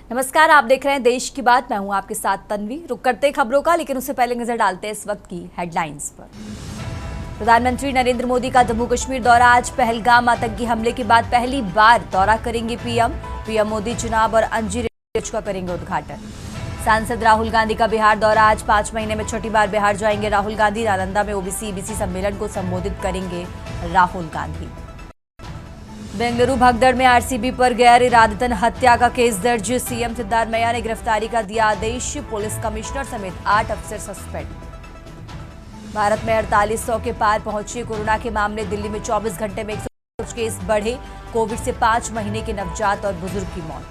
नमस्कार, आप देख रहे हैं देश की बात। मैं हूं आपके साथ तन्वी। रुक करते खबरों का, लेकिन उससे पहले नजर डालते हैं इस वक्त की हेडलाइंस पर। प्रधानमंत्री नरेंद्र मोदी का जम्मू कश्मीर दौरा। आज पहलगाम आतंकी हमले के बाद पहली बार दौरा करेंगे पीएम मोदी चिनाब और अंजी रेलवे का करेंगे उद्घाटन। सांसद राहुल गांधी का बिहार दौरा। आज 5 महीने में छठी बार बिहार जाएंगे राहुल गांधी। नालंदा में ओबीसी ईबीसी सम्मेलन को संबोधित करेंगे राहुल गांधी। बेंगलुरु भगदड़ में आरसीबी पर गैर इरादतन हत्या का केस दर्ज। सीएम सिद्धारमैया ने गिरफ्तारी का दिया आदेश। पुलिस कमिश्नर समेत 8 अफसर सस्पेंड। भारत में 4800 के पार पहुंचे कोरोना के मामले। दिल्ली में 24 घंटे में 100 केस बढ़े। कोविड से 5 महीने के नवजात और बुजुर्ग की मौत।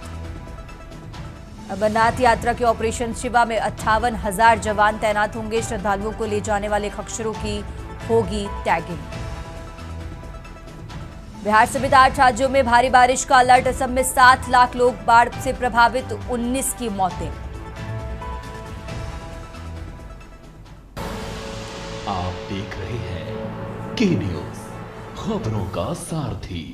अमरनाथ यात्रा के ऑपरेशन शिवा में 58,000 जवान तैनात होंगे। श्रद्धालुओं को ले जाने वाले खच्चरों की होगी टैगिंग। बिहार समेत 8 राज्यों में भारी बारिश का अलर्ट। असम में 7 लाख लोग बाढ़ से प्रभावित, 19 की मौतें। आप देख रहे हैं के न्यूज, खबरों का सारथी।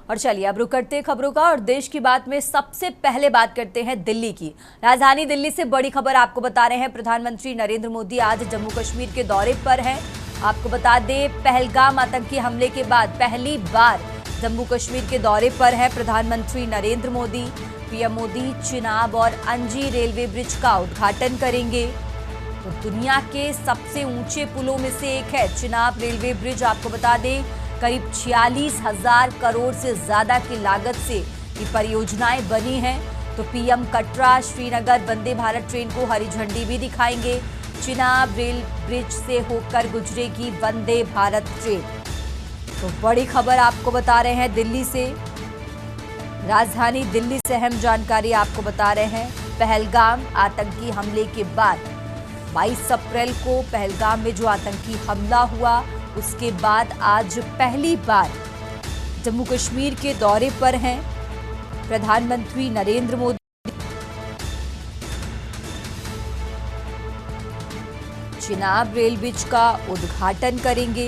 और चलिए अब रुक करते हैं खबरों का और देश की बात में सबसे पहले बात करते हैं दिल्ली की। राजधानी दिल्ली से बड़ी खबर आपको बता रहे हैं। प्रधानमंत्री नरेंद्र मोदी आज जम्मू कश्मीर के दौरे पर हैं। आपको बता दें, पहलगाम आतंकी हमले के बाद पहली बार जम्मू कश्मीर के दौरे पर है प्रधानमंत्री नरेंद्र मोदी। पीएम मोदी चिनाब और अंजी रेलवे ब्रिज का उद्घाटन करेंगे। तो दुनिया के सबसे ऊंचे पुलों में से एक है चिनाब रेलवे ब्रिज। आपको बता दें, करीब 46,000 करोड़ से ज्यादा की लागत से ये परियोजनाएं बनी हैं। तो पीएम कटरा श्रीनगर वंदे भारत ट्रेन को हरी झंडी भी दिखाएंगे। चिनाब रेल ब्रिज से होकर गुजरेगी वंदे भारत ट्रेन। तो बड़ी खबर आपको बता रहे हैं दिल्ली से। राजधानी दिल्ली से अहम जानकारी आपको बता रहे हैं। पहलगाम आतंकी हमले के बाद 22 अप्रैल को पहलगाम में जो आतंकी हमला हुआ, उसके बाद आज पहली बार जम्मू कश्मीर के दौरे पर हैं प्रधानमंत्री नरेंद्र मोदी। चिनाब रेल ब्रिज का उद्घाटन करेंगे।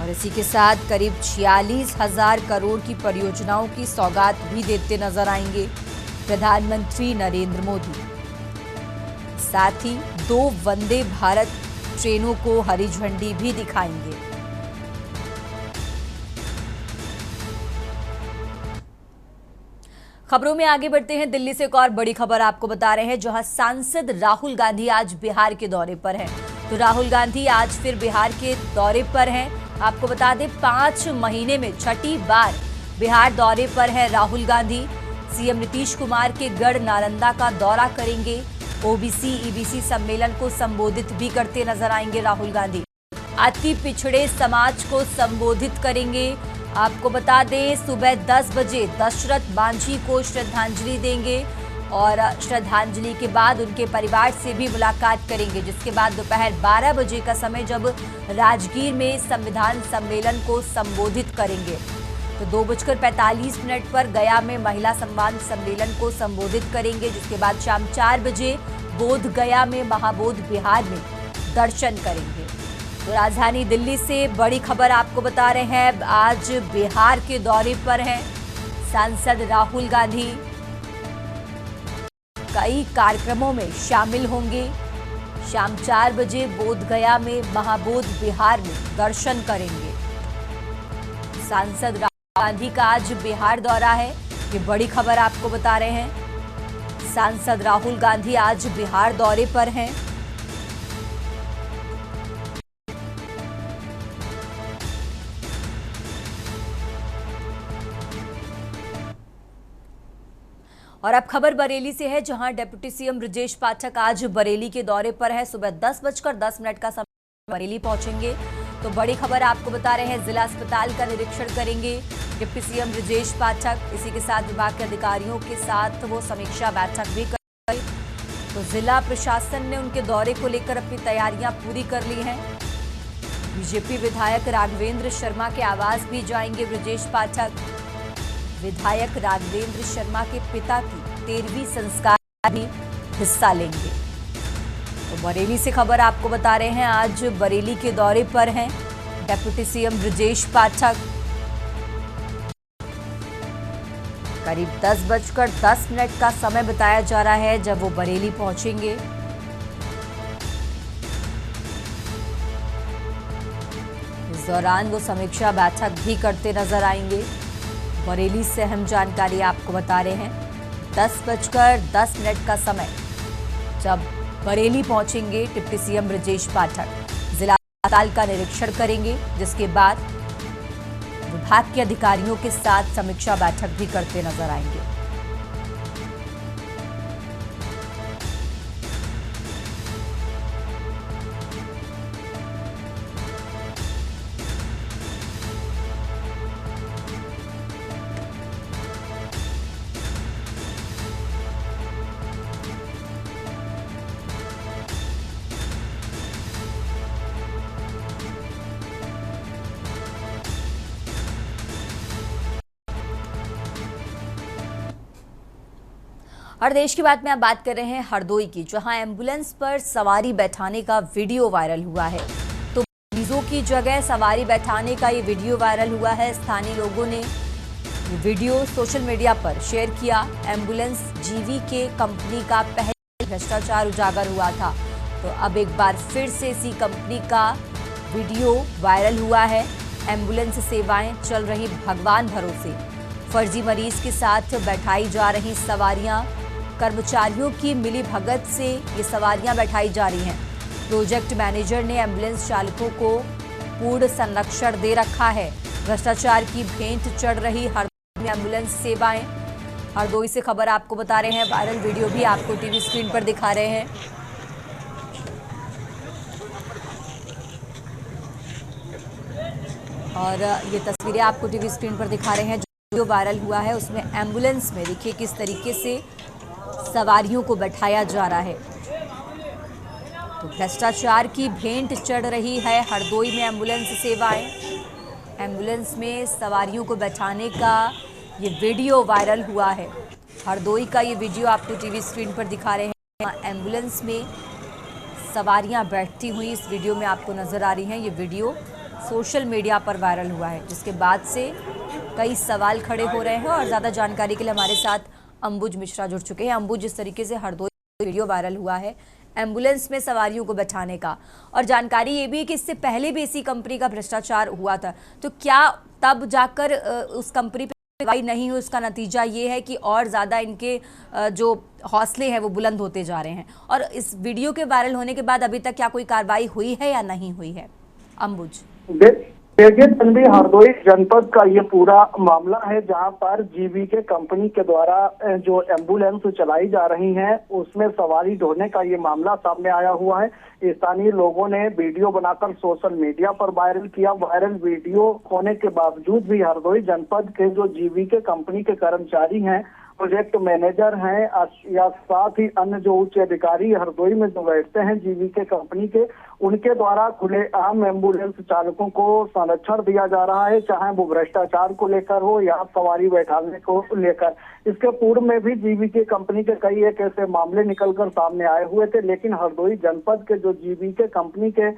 और इसी के साथ करीब 46,000 करोड़ की परियोजनाओं की सौगात भी देते नजर आएंगे प्रधानमंत्री नरेंद्र मोदी। साथ ही 2 वंदे भारत ट्रेनों को हरी झंडी भी दिखाएंगे। खबरों में आगे बढ़ते हैं। दिल्ली से एक और बड़ी खबर आपको बता रहे हैं, जहां सांसद राहुल गांधी आज बिहार के दौरे पर हैं। तो राहुल गांधी आज फिर बिहार के दौरे पर हैं। आपको बता दें, 5 महीने में छठी बार बिहार दौरे पर है राहुल गांधी। सीएम नीतीश कुमार के गढ़ नालंदा का दौरा करेंगे। ओबीसी ईबीसी सम्मेलन को संबोधित भी करते नजर आएंगे राहुल गांधी। अति पिछड़े समाज को संबोधित करेंगे। आपको बता दें, सुबह 10 बजे दशरथ मांझी को श्रद्धांजलि देंगे और श्रद्धांजलि के बाद उनके परिवार से भी मुलाकात करेंगे। जिसके बाद दोपहर 12 बजे का समय जब राजगीर में संविधान सम्मेलन को संबोधित करेंगे। तो 2:45 पर गया में महिला संवाद सम्मेलन को संबोधित करेंगे। जिसके बाद शाम 4 बजे बोध गया में महाबोध विहार में दर्शन करेंगे। तो राजधानी दिल्ली से बड़ी खबर आपको बता रहे हैं। आज बिहार के दौरे पर हैं सांसद राहुल गांधी। कई कार्यक्रमों में शामिल होंगे। शाम 4 बजे बोध गया में महाबोध विहार में दर्शन करेंगे। सांसद राहुल गांधी का आज बिहार दौरा है, ये बड़ी खबर आपको बता रहे हैं। सांसद राहुल गांधी आज बिहार दौरे पर हैं। और अब खबर बरेली से है, जहां डिप्टी सीएम ब्रजेश पाठक आज बरेली के दौरे पर है। सुबह 10:10 का समय बरेली पहुंचेंगे। तो बड़ी खबर आपको बता रहे हैं, जिला अस्पताल का निरीक्षण करेंगे डिप्टी सीएम ब्रजेश पाठक। इसी के साथ विभाग के अधिकारियों के साथ वो समीक्षा बैठक भी करेंगे। तो जिला प्रशासन ने उनके दौरे को लेकर अपनी तैयारियां पूरी कर ली हैं। बीजेपी विधायक राघवेंद्र शर्मा के आवास भी जाएंगे ब्रजेश पाठक। विधायक राघवेंद्र शर्मा के पिता की 13वीं संस्कार में हिस्सा लेंगे। तो बरेली से खबर आपको बता रहे हैं, आज बरेली के दौरे पर हैं डिप्टी सीएम ब्रजेश पाठक। करीब 10:10 का समय बताया जा रहा है जब वो बरेली पहुंचेंगे। इस दौरान वो समीक्षा बैठक भी करते नजर आएंगे। बरेली से अहम जानकारी आपको बता रहे हैं, 10:10 का समय जब बरेली पहुंचेंगे डिप्टी सीएम ब्रजेश पाठक। जिला अस्पताल का निरीक्षण करेंगे, जिसके बाद विभाग के अधिकारियों के साथ समीक्षा बैठक भी करते नजर आएंगे। और देश की बात में अब बात कर रहे हैं हरदोई की, जहां एम्बुलेंस पर सवारी बैठाने का वीडियो वायरल हुआ है। तो मरीजों की जगह सवारी बैठाने का ये वीडियो वायरल हुआ है। स्थानीय लोगों ने ये वीडियो सोशल मीडिया पर शेयर किया। एम्बुलेंस जीवीके कंपनी का पहले भ्रष्टाचार उजागर हुआ था, तो अब एक बार फिर से इसी कंपनी का वीडियो वायरल हुआ है। एम्बुलेंस सेवाएं चल रही भगवान भरोसे, फर्जी मरीज के साथ बैठाई जा रही सवारियां, कर्मचारियों की मिली भगत से ये सवारियां बैठाई जा रही हैं। प्रोजेक्ट मैनेजर ने एम्बुलेंस चालकों को पूर्ण संरक्षण दे रखा है। भ्रष्टाचार की भेंट चढ़ रही हरदोई में एम्बुलेंस सेवाएं। हरदोई से खबर आपको बता रहे हैं, वायरल वीडियो भी आपको टीवी स्क्रीन पर दिखा रहे हैं। और ये तस्वीरें आपको टीवी स्क्रीन पर दिखा रहे हैं। जो वायरल हुआ है उसमें एम्बुलेंस में देखिए किस तरीके से सवारियों को बैठाया जा रहा है। तो भ्रष्टाचार की भेंट चढ़ रही है हरदोई में एम्बुलेंस सेवाएं। एम्बुलेंस में सवारियों को बैठाने का ये वीडियो वायरल हुआ है। हरदोई का ये वीडियो आपको टीवी स्क्रीन पर दिखा रहे हैं। एम्बुलेंस में सवारियां बैठती हुई इस वीडियो में आपको नजर आ रही हैं। ये वीडियो सोशल मीडिया पर वायरल हुआ है, जिसके बाद से कई सवाल खड़े हो रहे हैं। और ज़्यादा जानकारी के लिए हमारे साथ अंबुज मिश्रा जुड़ चुके हैं। अंबुज, जिस तरीके से हरदोई वीडियो वायरल हुआ है एम्बुलेंस में सवारियों को बैठाने का, और जानकारी ये भी है कि इससे पहले भी इसी कंपनी का भ्रष्टाचार हुआ था, तो क्या तब जाकर उस कंपनी पर कार्रवाई नहीं हुई, उसका नतीजा ये है कि और ज़्यादा इनके जो हौसले हैं वो बुलंद होते जा रहे हैं? और इस वीडियो के वायरल होने के बाद अभी तक क्या कोई कार्रवाई हुई है या नहीं हुई है? अंबुज देखिए तन्वी, हरदोई जनपद का ये पूरा मामला है जहां पर जीवीके कंपनी के द्वारा जो एम्बुलेंस चलाई जा रही हैं उसमें सवारी ढोने का ये मामला सामने आया हुआ है। स्थानीय लोगों ने वीडियो बनाकर सोशल मीडिया पर वायरल किया। वायरल वीडियो होने के बावजूद भी हरदोई जनपद के जो जीवीके कंपनी के कर्मचारी हैं, प्रोजेक्ट मैनेजर हैं या साथ ही अन्य जो उच्च अधिकारी हरदोई में जो बैठते हैं जीवीके कंपनी के, उनके द्वारा खुलेआम एम्बुलेंस चालकों को संरक्षण दिया जा रहा है, चाहे वो भ्रष्टाचार को लेकर हो या सवारी बैठाने को लेकर। इसके पूर्व में भी जीवीके कंपनी के कई एक ऐसे मामले निकलकर सामने आए हुए थे, लेकिन हरदोई जनपद के जो जीवीके कंपनी के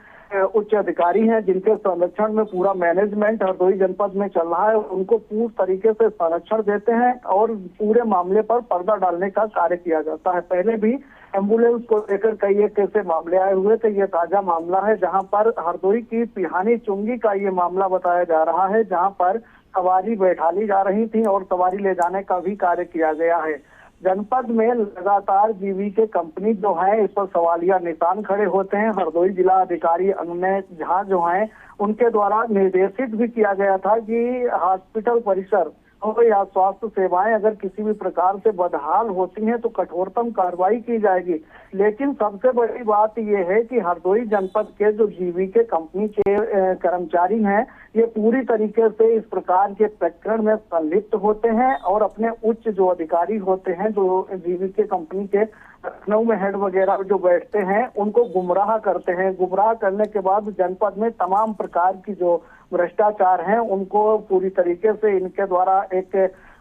उच्च अधिकारी हैं, जिनके संरक्षण में पूरा मैनेजमेंट हरदोई जनपद में चल रहा है, उनको पूर्ण तरीके से संरक्षण देते हैं और पूरे मामले पर पर्दा डालने का कार्य किया जाता है। पहले भी एम्बुलेंस को लेकर कई एक ऐसे मामले आए हुए थे। ये ताजा मामला है जहां पर हरदोई की पिहानी चुंगी का ये मामला बताया जा रहा है, जहां पर सवारी बैठाली जा रही थी और सवारी ले जाने का भी कार्य किया गया है। जनपद में लगातार जीवीके कंपनी जो है इस पर सवालिया निशान खड़े होते हैं। हरदोई जिला अधिकारी अनन्य झा जो हैं उनके द्वारा निर्देशित भी किया गया था कि हॉस्पिटल परिसर हो या स्वास्थ्य सेवाएं अगर किसी भी प्रकार से बदहाल होती हैं तो कठोरतम कार्रवाई की जाएगी। लेकिन सबसे बड़ी बात यह है कि हरदोई जनपद के जो जीवीके कंपनी के कर्मचारी हैं ये पूरी तरीके से इस प्रकार के प्रकरण में संलिप्त होते हैं और अपने उच्च जो अधिकारी होते हैं, जो जीवीके कंपनी के लखनऊ में हेड वगैरह जो बैठते हैं, उनको गुमराह करते हैं। गुमराह करने के बाद जनपद में तमाम प्रकार की जो भ्रष्टाचार हैं उनको पूरी तरीके से इनके द्वारा एक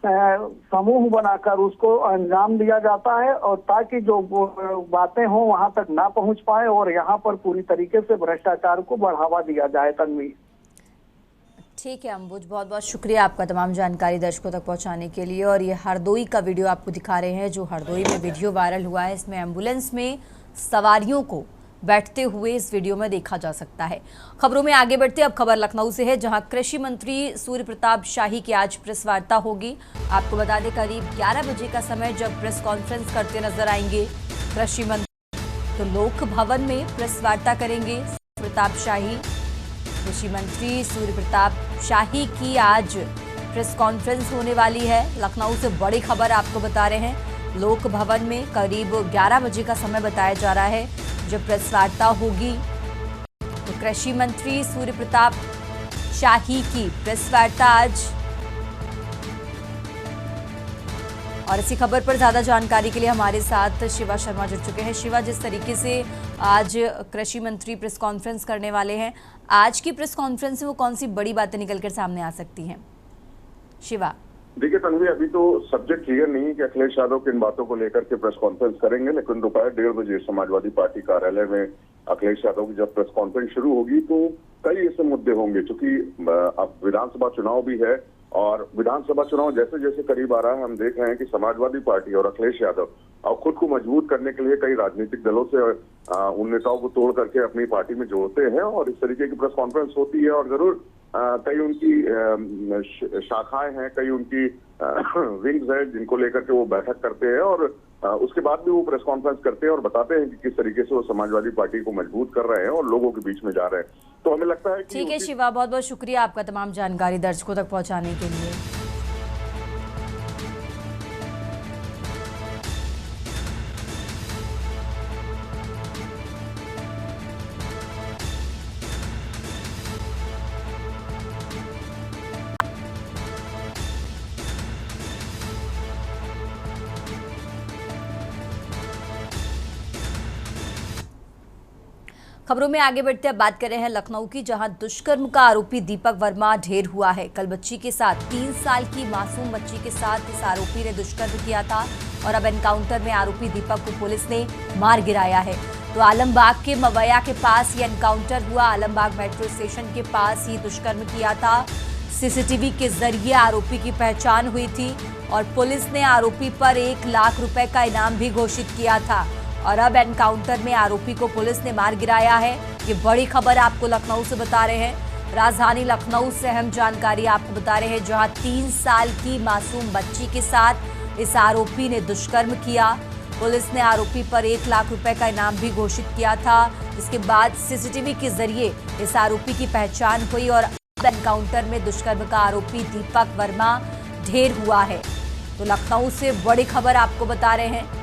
समूह बनाकर उसको अंजाम दिया जाता है, और ताकि जो बातें हों वहां तक ना पहुंच पाए और यहाँ पर पूरी तरीके से भ्रष्टाचार को बढ़ावा दिया जाए। तन्वी, ठीक है अंबुज, बहुत बहुत शुक्रिया आपका तमाम जानकारी दर्शकों तक पहुंचाने के लिए। और ये हरदोई का वीडियो आपको दिखा रहे हैं, जो हरदोई में वीडियो वायरल हुआ है। इसमें एम्बुलेंस में सवारियों को बैठते हुए इस वीडियो में देखा जा सकता है। खबरों में आगे बढ़ते अब खबर लखनऊ से है, जहां कृषि मंत्री सूर्य प्रताप शाही की आज प्रेस वार्ता होगी। आपको बता दें करीब 11 बजे का समय जब प्रेस कॉन्फ्रेंस करते नजर आएंगे कृषि मंत्री, तो लोक भवन में प्रेस वार्ता करेंगे प्रताप शाही। कृषि मंत्री सूर्य प्रताप शाही की आज प्रेस कॉन्फ्रेंस होने वाली है। लखनऊ से बड़ी खबर आपको बता रहे हैं, लोक भवन में करीब 11 बजे का समय बताया जा रहा है जब प्रेस वार्ता होगी। तो कृषि मंत्री सूर्य प्रताप शाही की प्रेस वार्ता आज। और इसी खबर पर ज्यादा जानकारी के लिए हमारे साथ शिवा शर्मा जुड़ चुके हैं। शिवा, जिस तरीके से आज कृषि मंत्री प्रेस कॉन्फ्रेंस करने वाले हैं, आज की प्रेस कॉन्फ्रेंस में वो कौन सी बड़ी बातें निकलकर सामने आ सकती हैं? शिवा, देखिए तन्वी, अभी तो सब्जेक्ट क्लियर नहीं है कि अखिलेश यादव किन बातों को लेकर के प्रेस कॉन्फ्रेंस करेंगे, लेकिन दोपहर 1:30 बजे समाजवादी पार्टी कार्यालय में अखिलेश यादव की जब प्रेस कॉन्फ्रेंस शुरू होगी तो कई ऐसे मुद्दे होंगे, क्योंकि अब विधानसभा चुनाव भी है और विधानसभा चुनाव जैसे जैसे करीब आ रहा है, हम देख रहे हैं कि समाजवादी पार्टी और अखिलेश यादव और खुद को मजबूत करने के लिए कई राजनीतिक दलों से उन नेताओं को तोड़ करके अपनी पार्टी में जोड़ते हैं और इस तरीके की प्रेस कॉन्फ्रेंस होती है। और जरूर कई उनकी शाखाएं हैं, कई उनकी विंग्स हैं जिनको लेकर के वो बैठक करते हैं और उसके बाद भी वो प्रेस कॉन्फ्रेंस करते हैं और बताते हैं कि किस तरीके से वो समाजवादी पार्टी को मजबूत कर रहे हैं और लोगों के बीच में जा रहे हैं। तो हमें लगता है कि ठीक है शिवा, बहुत बहुत शुक्रिया आपका तमाम जानकारी दर्शकों तक पहुंचाने के लिए। खबरों में आगे बढ़ते अब बात कर रहे हैं लखनऊ की, जहां दुष्कर्म का आरोपी दीपक वर्मा ढेर हुआ है। कल बच्ची के साथ 3 साल की मासूम बच्ची के साथ इस आरोपी ने दुष्कर्म किया था और अब एनकाउंटर में आरोपी दीपक को पुलिस ने मार गिराया है। तो आलमबाग के मवैया के पास ये एनकाउंटर हुआ। आलमबाग मेट्रो स्टेशन के पास ये दुष्कर्म किया था। सीसीटीवी के जरिए आरोपी की पहचान हुई थी और पुलिस ने आरोपी पर 1 लाख रुपए का इनाम भी घोषित किया था और अब एनकाउंटर में आरोपी को पुलिस ने मार गिराया है। ये बड़ी खबर आपको लखनऊ से बता रहे हैं। राजधानी लखनऊ से अहम जानकारी आपको बता रहे हैं, जहां 3 साल की मासूम बच्ची के साथ इस आरोपी ने दुष्कर्म किया। पुलिस ने आरोपी पर 1 लाख रुपए का इनाम भी घोषित किया था, जिसके बाद सीसीटीवी के जरिए इस आरोपी की पहचान हुई और एनकाउंटर में दुष्कर्म का आरोपी दीपक वर्मा ढेर हुआ है। तो लखनऊ से बड़ी खबर आपको बता रहे हैं।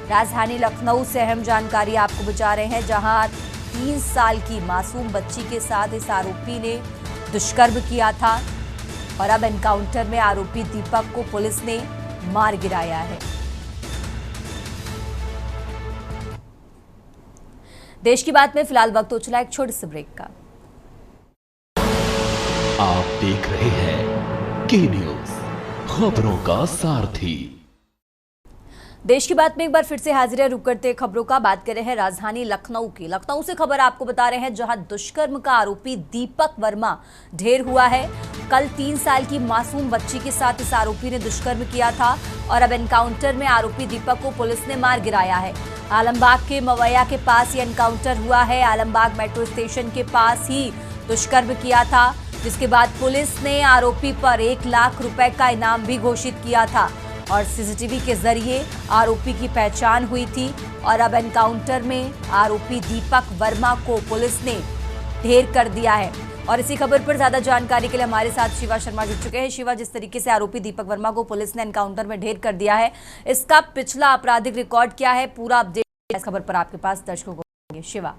राजधानी लखनऊ से अहम जानकारी आपको बता रहे हैं, जहां 3 साल की मासूम बच्ची के साथ इस आरोपी ने दुष्कर्म किया था और अब एनकाउंटर में आरोपी दीपक को पुलिस ने मार गिराया है। देश की बात में फिलहाल वक्त हो चला एक छोटे से ब्रेक का। आप देख रहे हैं के न्यूज, खबरों का सारथी। देश की बात में एक बार फिर से हाजिर है। रुक करते खबरों का बात कर रहे हैं राजधानी लखनऊ की। लखनऊ से खबर आपको बता रहे हैं, जहां दुष्कर्म का आरोपी दीपक वर्मा ढेर हुआ है। कल 3 साल की मासूम बच्ची के साथ इस आरोपी ने दुष्कर्म किया था और अब एनकाउंटर में आरोपी दीपक को पुलिस ने मार गिराया है। आलमबाग के मवैया के पास ये एनकाउंटर हुआ है। आलमबाग मेट्रो स्टेशन के पास ही दुष्कर्म किया था, जिसके बाद पुलिस ने आरोपी पर 1 लाख रुपए का इनाम भी घोषित किया था और सीसीटीवी के जरिए आरोपी की पहचान हुई थी और अब एनकाउंटर में आरोपी दीपक वर्मा को पुलिस ने ढेर कर दिया है। और इसी खबर पर ज्यादा जानकारी के लिए हमारे साथ शिवा शर्मा जुड़ चुके हैं। शिवा, जिस तरीके से आरोपी दीपक वर्मा को पुलिस ने एनकाउंटर में ढेर कर दिया है, इसका पिछला आपराधिक रिकॉर्ड क्या है, पूरा अपडेट इस खबर पर आपके पास दर्शकों को देंगे। शिवा,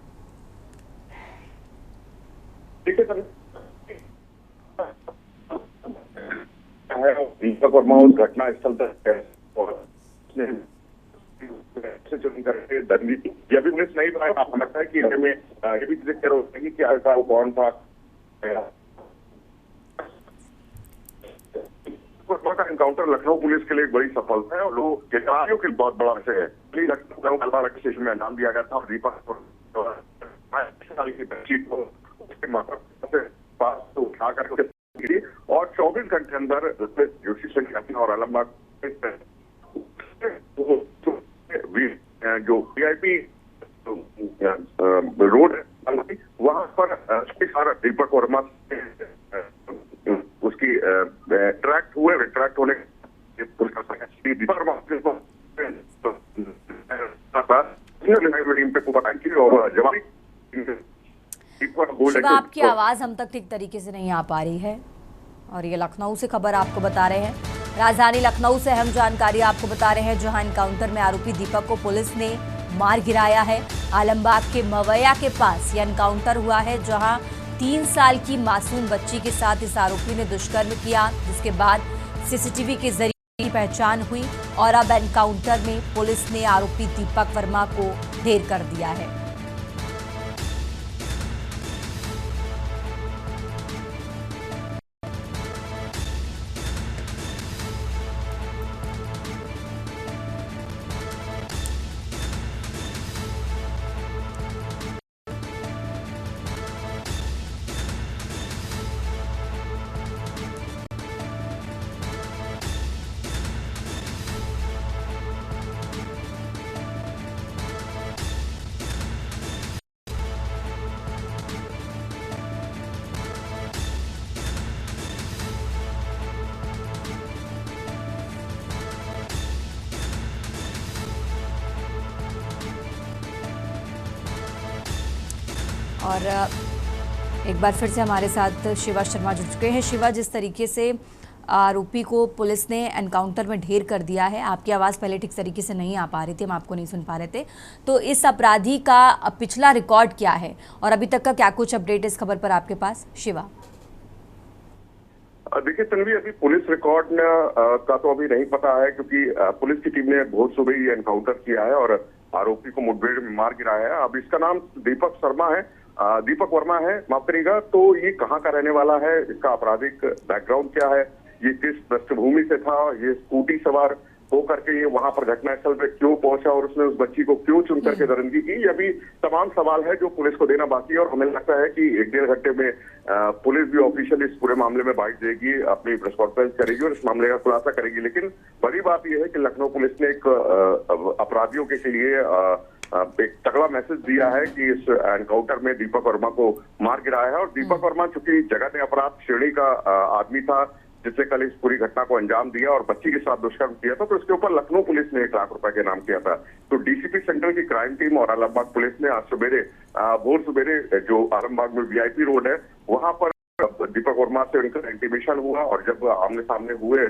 दीपक वर्मा उस घटना स्थल तक करके दंडी ये भी पुलिस नहीं पाया। आपको लगता है कि हमें ये भी चीजें करोगे कि ऐसा वो कौन था। का एनकाउंटर लखनऊ पुलिस के लिए एक बड़ी सफलता है और लोग के बहुत बड़ा विषय है। लखनऊ स्टेशन में नाम दिया गया था और दीपक की बच्ची को उसके माता से पास उठा करके और 24 घंटे अंदर जोशी संख्या और आलमबाग जो वीआईपी रोड है वहां पर दीपक वर्मा उसकी रिट्रैक्ट होने शिवा, आपकी आवाज हम तक ठीक तरीके से नहीं आ पा रही है। और ये लखनऊ से खबर आपको बता रहे हैं, राजधानी लखनऊ से अहम जानकारी आपको बता रहे हैं, जहां एनकाउंटर में आरोपी दीपक को पुलिस ने मार गिराया है। आलमबाग के मवैया के पास यह एनकाउंटर हुआ है, जहां 3 साल की मासूम बच्ची के साथ इस आरोपी ने दुष्कर्म किया, जिसके बाद सीसीटीवी के जरिए पहचान हुई और अब एनकाउंटर में पुलिस ने आरोपी दीपक वर्मा को ढेर कर दिया है। और एक बार फिर से हमारे साथ शिवा शर्मा जुड़ चुके हैं। शिवा, जिस तरीके से आरोपी को पुलिस ने एनकाउंटर में ढेर कर दिया है, आपकी आवाज़ पहले ठीक तरीके से नहीं आ पा रही थी, हम आपको नहीं सुन पा रहे थे, तो इस अपराधी का पिछला रिकॉर्ड क्या है और अभी तक का क्या कुछ अपडेट इस खबर पर आपके पास? शिवा, देखिए तन्वी, अभी पुलिस रिकॉर्ड का तो अभी नहीं पता है, क्योंकि पुलिस की टीम ने बहुत सुबह ही एनकाउंटर किया है और आरोपी को मुठभेड़ में मार गिराया है। अब इसका नाम दीपक वर्मा है, माफ करिएगा। तो ये कहाँ का रहने वाला है, इसका आपराधिक बैकग्राउंड क्या है, ये किस पृष्ठभूमि से था, ये स्कूटी सवार होकर के ये वहां पर घटनास्थल पे क्यों पहुंचा और उसने उस बच्ची को क्यों चुन करके दरिंदगी की, ये अभी तमाम सवाल है जो पुलिस को देना बाकी है। और हमें लगता है कि 1-1.5 घंटे में पुलिस भी ऑफिशियल इस पूरे मामले में बाइट देगी, अपनी प्रेस कॉन्फ्रेंस करेगी और इस मामले का खुलासा करेगी। लेकिन बड़ी बात यह है कि लखनऊ पुलिस ने एक अपराधियों के लिए एक तगड़ा मैसेज दिया है कि इस एनकाउंटर में दीपक वर्मा को मार गिराया है। और दीपक वर्मा चूंकि जगत अपराध श्रेणी का आदमी था, जिसने कल इस पूरी घटना को अंजाम दिया और बच्ची के साथ दुष्कर्म किया था, तो इसके ऊपर लखनऊ पुलिस ने 1 लाख रुपए के नाम किया था। तो डीसीपी सेंट्रल की क्राइम टीम और आलमबाग पुलिस ने आज भोर सवेरे जो आलमबाग में वीआईपी रोड है वहां पर दीपक वर्मा से उनका इंटीमेशन हुआ और जब आमने सामने हुए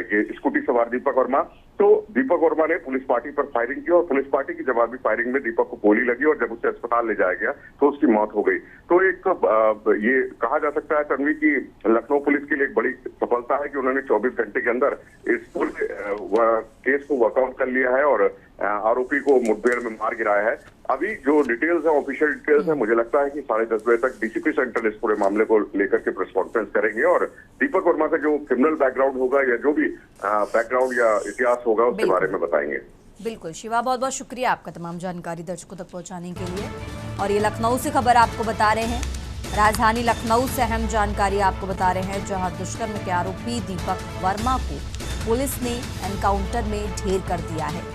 ये स्कूटी सवार दीपक वर्मा, तो दीपक वर्मा ने पुलिस पार्टी पर फायरिंग की और पुलिस पार्टी की जवाबी फायरिंग में दीपक को गोली लगी और जब उसे अस्पताल ले जाया गया तो उसकी मौत हो गई। तो एक ये कहा जा सकता है तन्वी की लखनऊ पुलिस के लिए एक बड़ी सफलता है कि उन्होंने 24 घंटे के अंदर इस पूरे केस को वर्कआउट कर लिया है और आरोपी को मुठभेड़ में मार गिराया है। अभी जो डिटेल्स है, ऑफिशियल डिटेल्स है, मुझे लगता है कि 10:30 बजे तक डीसीपी सेंट्रल इस पूरे मामले को लेकर के प्रेस कॉन्फ्रेंस करेंगे और दीपक वर्मा का जो क्रिमिनल बैकग्राउंड होगा या जो भी बैकग्राउंड या इतिहास होगा उसके बारे में बताएंगे। बिल्कुल शिवा, बहुत बहुत शुक्रिया आपका तमाम जानकारी दर्शकों तक पहुंचाने के लिए। और ये लखनऊ से खबर आपको बता रहे हैं, राजधानी लखनऊ से अहम जानकारी आपको बता रहे हैं, जहां दुष्कर्म के आरोपी दीपक वर्मा को पुलिस ने एनकाउंटर में ढेर कर दिया है।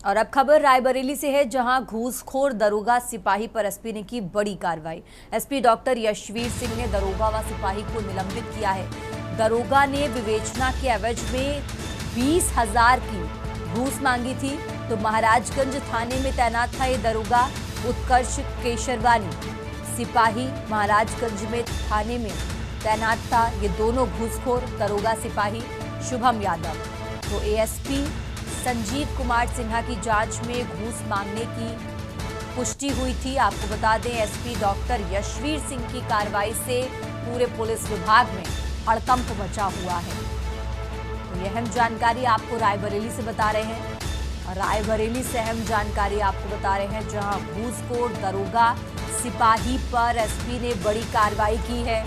और अब खबर रायबरेली से है, जहां घूसखोर दरोगा सिपाही पर एसपी ने की बड़ी कार्रवाई। एसपी डॉक्टर यशवीर सिंह ने दरोगा व सिपाही को निलंबित किया है। दरोगा ने विवेचना के एवज में 20,000 की घूस मांगी थी। तो महाराजगंज थाने में तैनात था ये दरोगा उत्कर्ष केशरवानी, सिपाही महाराजगंज में थाने में तैनात था ये दोनों घूसखोर दरोगा सिपाही शुभम यादव। तो एएसपी संजीव कुमार सिन्हा की जांच में घूस मांगने की पुष्टि हुई थी। आपको बता दें, एसपी डॉक्टर यशवीर सिंह की कार्रवाई से पूरे पुलिस विभाग में हड़कंप मचा हुआ है। तो यह अहम जानकारी आपको रायबरेली से बता रहे हैं। और रायबरेली से अहम जानकारी आपको बता रहे हैं, जहां घूसखोर दरोगा सिपाही पर एसपी ने बड़ी कार्रवाई की है।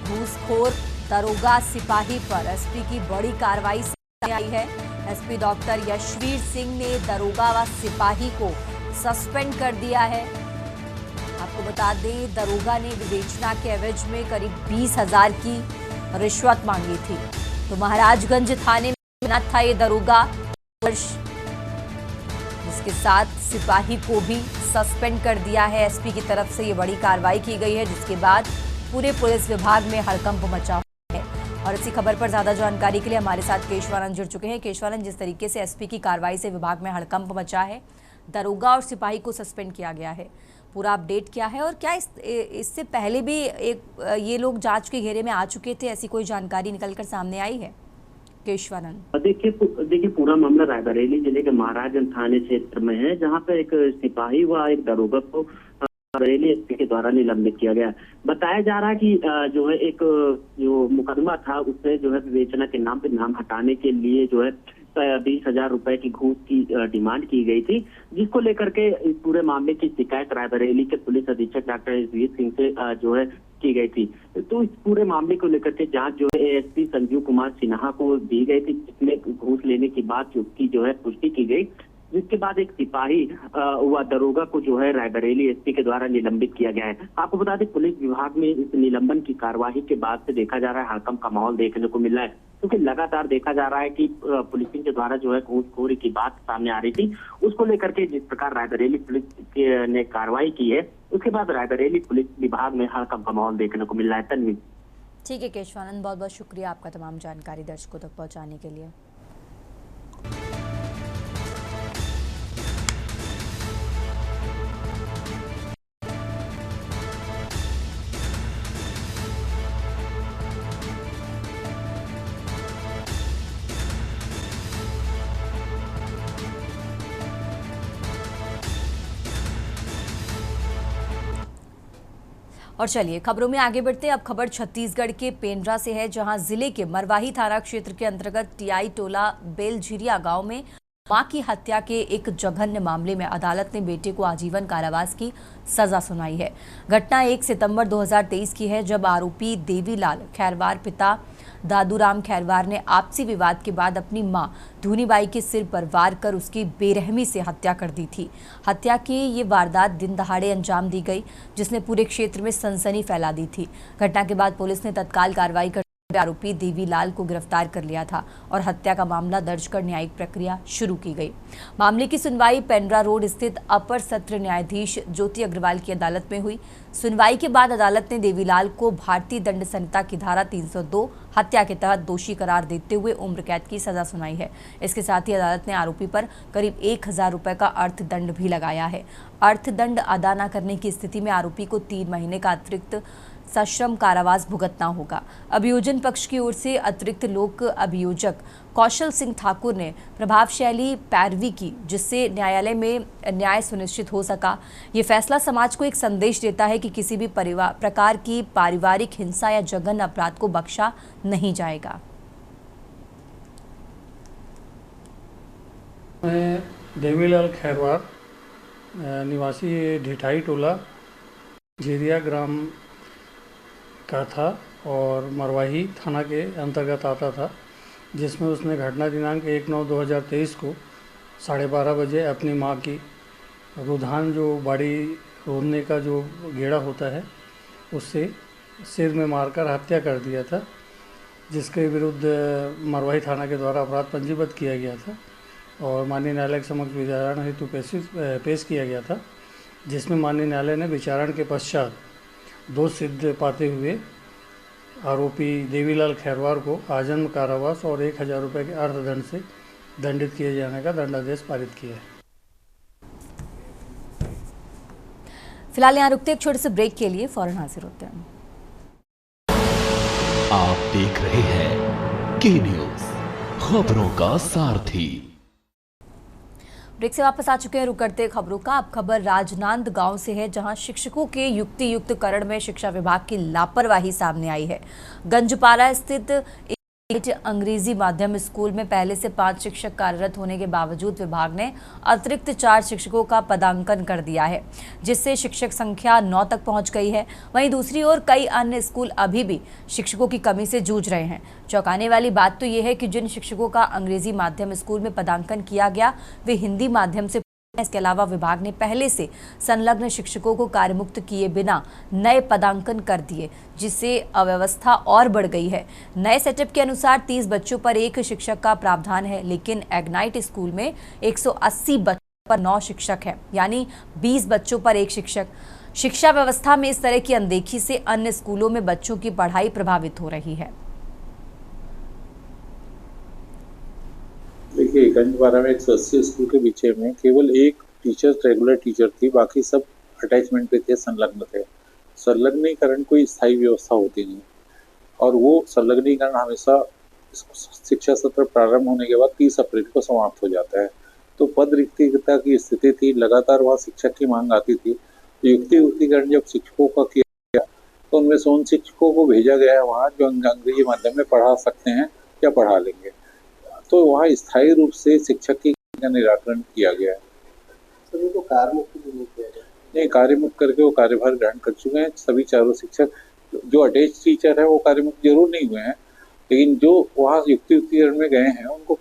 घूसखोर दरोगा सिपाही पर एसपी की बड़ी कार्रवाई सामने आई है। एसपी डॉक्टर यशवीर सिंह ने दरोगा व सिपाही को सस्पेंड कर दिया है। आपको बता दें, दरोगा ने विवेचना के एवज में करीब 20,000 की रिश्वत मांगी थी। तो महाराजगंज थाने में तैनात था ये दरोगा, जिसके साथ सिपाही को भी सस्पेंड कर दिया है। एसपी की तरफ से ये बड़ी कार्रवाई की गई है, जिसके बाद पूरे पुलिस विभाग में हड़कंप मचा हुआ है। और इसी खबर पर ज्यादा जानकारी के लिए हमारे साथ केशवानंद जुड़ चुके हैं। केशवानंद, जिस तरीके से एसपी की कार्रवाई से विभाग में हड़कंप मचा है, दरोगा और सिपाही को सस्पेंड किया गया है, पूरा अपडेट क्या है और क्या इससे पहले भी ये लोग जांच के घेरे में आ चुके थे, ऐसी कोई जानकारी निकलकर सामने आई है? केशवानंद, देखिए पूरा मामला रायबरेली जिले के महाराजगंज थाने क्षेत्र में है, जहां पे एक सिपाही व एक दरोगा को बरेली एसपी के द्वारा निलंबित किया गया। बताया जा रहा है कि जो है एक जो मुकदमा था उससे जो है विवेचना के नाम पे नाम हटाने के लिए जो है 20,000 रुपए की घूस की डिमांड की गई थी, जिसको लेकर के इस पूरे मामले की शिकायत रायबरेली के पुलिस अधीक्षक डॉक्टर यशवीर सिंह से जो है की गई थी। तो इस पूरे मामले को लेकर के जांच जो है एएसपी संजीव कुमार सिन्हा को दी गई थी, जिसमें घूस लेने की बात की जो है पुष्टि की गई, जिसके बाद एक सिपाही व दरोगा को जो है रायबरेली एसपी के द्वारा निलंबित किया गया है। आपको बता दें, पुलिस विभाग में इस निलंबन की कार्यवाही के बाद से देखा जा रहा है हड़कंप का माहौल देखने को मिल रहा है, क्योंकि लगातार देखा जा रहा है कि पुलिसिंग के द्वारा जो है घूसखोरी की बात सामने आ रही थी। उसको लेकर के जिस प्रकार रायबरेली पुलिस ने कार्रवाई की है, उसके बाद रायबरेली पुलिस विभाग में हड़कंप का माहौल देखने को मिल रहा है। तन्वी, ठीक है केशवानंद, बहुत बहुत शुक्रिया आपका तमाम जानकारी दर्शकों तक पहुंचाने के लिए। और चलिए खबरों में आगे बढ़ते हैं। अब खबर छत्तीसगढ़ के पेंड्रा से है, जहां जिले के मरवाही थाना क्षेत्र के अंतर्गत टीआई टोला बेलझिरिया गांव में मां की हत्या के एक जघन्य मामले में अदालत ने बेटे को आजीवन कारावास की सजा सुनाई है। घटना 1 सितंबर 2023 की है, जब आरोपी देवीलाल खैरवार पिता दादूराम खैरवार ने आपसी विवाद के बाद अपनी मां धूनीबाई के सिर पर वार कर उसकी बेरहमी से हत्या कर दी थी। हत्या की ये वारदात दिन दहाड़े अंजाम दी गई, जिसने पूरे क्षेत्र में सनसनी फैला दी थी। घटना के बाद पुलिस ने तत्काल कार्रवाई कर आरोपी देवीलाल को गिरफ्तार कर लिया था और हत्या का मामला दर्ज कर न्यायिक प्रक्रिया शुरू की गई। मामले की सुनवाई पेंड्रा रोड स्थित अपर सत्र न्यायाधीश ज्योति अग्रवाल की अदालत में हुई। सुनवाई के बाद अदालत ने देवीलाल को भारतीय दंड संहिता की धारा 302 हत्या के तहत दोषी करार देते हुए उम्र कैद की सजा सुनाई है। इसके साथ ही अदालत ने आरोपी पर करीब 1,000 रुपए का अर्थदंड भी लगाया है। अर्थदंड अदा न करने की स्थिति में आरोपी को 3 महीने का अतिरिक्त सश्रम कारावास भुगतना होगा। अभियोजन पक्ष की ओर से अतिरिक्त लोक अभियोजक कौशल सिंह ठाकुर ने प्रभावशाली पैरवी की, जिससे न्यायालय में न्याय सुनिश्चित हो सका। ये फैसला समाज को एक संदेश देता है कि किसी भी प्रकार की पारिवारिक हिंसा या जघन्य अपराध को बख्शा नहीं जाएगा। मैं देवीलाल खैरवार निवासी ढिठाई टोला झिरिया ग्राम का था और मरवाही थाना के अंतर्गत आता था, जिसमें उसने घटना दिनांक 1/9/2023 को 12:30 बजे अपनी मां की रुधान जो बाड़ी रोधने का जो गेड़ा होता है उससे सिर में मारकर हत्या कर दिया था, जिसके विरुद्ध मरवाही थाना के द्वारा अपराध पंजीबद्ध किया गया था और माननीय न्यायालय के समक्ष विचारण हेतु पेश किया गया था, जिसमें माननीय न्यायालय ने विचारण के पश्चात दोष सिद्ध पाते हुए आरोपी देवीलाल खैरवार को आजीवन कारावास और 1,000 रुपये के अर्थदंड से दंडित किए जाने का दंडादेश पारित किया है। फिलहाल यहाँ रुकते एक छोटे से ब्रेक के लिए, फौरन हाजिर होते हैं। आप देख रहे हैं के न्यूज़, खबरों का सारथी। ब्रेक से वापस आ चुके हैं, रुक करते खबरों का। अब खबर राजनांद गांव से है, जहां शिक्षकों के युक्तियुक्तकरण में शिक्षा विभाग की लापरवाही सामने आई है। गंजपारा स्थित अंग्रेजी माध्यम स्कूल में पहले से 5 शिक्षक कार्यरत होने के बावजूद विभाग ने अतिरिक्त 4 शिक्षकों का पदांकन कर दिया है, जिससे शिक्षक संख्या 9 तक पहुंच गई है। वहीं दूसरी ओर कई अन्य स्कूल अभी भी शिक्षकों की कमी से जूझ रहे हैं। चौंकाने वाली बात तो यह है कि जिन शिक्षकों का अंग्रेजी माध्यम स्कूल में पदांकन किया गया वे हिंदी माध्यम से। इसके अलावा विभाग ने पहले से संलग्न शिक्षकों को कार्यमुक्त किए बिना नए पदांकन कर दिए, जिससे अव्यवस्था और बढ़ गई है। नए सेटअप के अनुसार 30 बच्चों पर 1 शिक्षक का प्रावधान है, लेकिन एग्नाइट स्कूल में 180 बच्चों पर 9 शिक्षक हैं, यानी 20 बच्चों पर 1 शिक्षक। शिक्षा व्यवस्था में इस तरह की अनदेखी से अन्य स्कूलों में बच्चों की पढ़ाई प्रभावित हो रही है। देखिए, गंजबारा में 180 स्कूल के पीछे में केवल 1 टीचर रेगुलर टीचर थी, बाकी सब अटैचमेंट पे थे, संलग्न थे। संलग्नीकरण कोई स्थायी व्यवस्था होती नहीं और वो संलग्नीकरण हमेशा शिक्षा सत्र प्रारंभ होने के बाद 30 अप्रैल को समाप्त हो जाता है। तो पद रिक्तता की स्थिति थी, लगातार वहाँ शिक्षक की मांग आती थी। युक्तिकरण जब शिक्षकों का किया गया तो उनमें से उन शिक्षकों को भेजा गया है वहाँ जो अंग्रेजी माध्यम में पढ़ा सकते हैं या पढ़ा लेंगे, तो वहाँ स्थायी रूप से शिक्षक की निराकरण किया गया है। सभी को कार्यमुक्त भी नहीं किया गया? नहीं, कार्यमुक्त करके वो कार्यभार ग्रहण कर चुके हैं। सभी चारों शिक्षक जो अटैच टीचर है वो कार्यमुक्त जरूर नहीं हुए हैं, लेकिन जो वहाँ युक्तिकरण में गए हैं उनको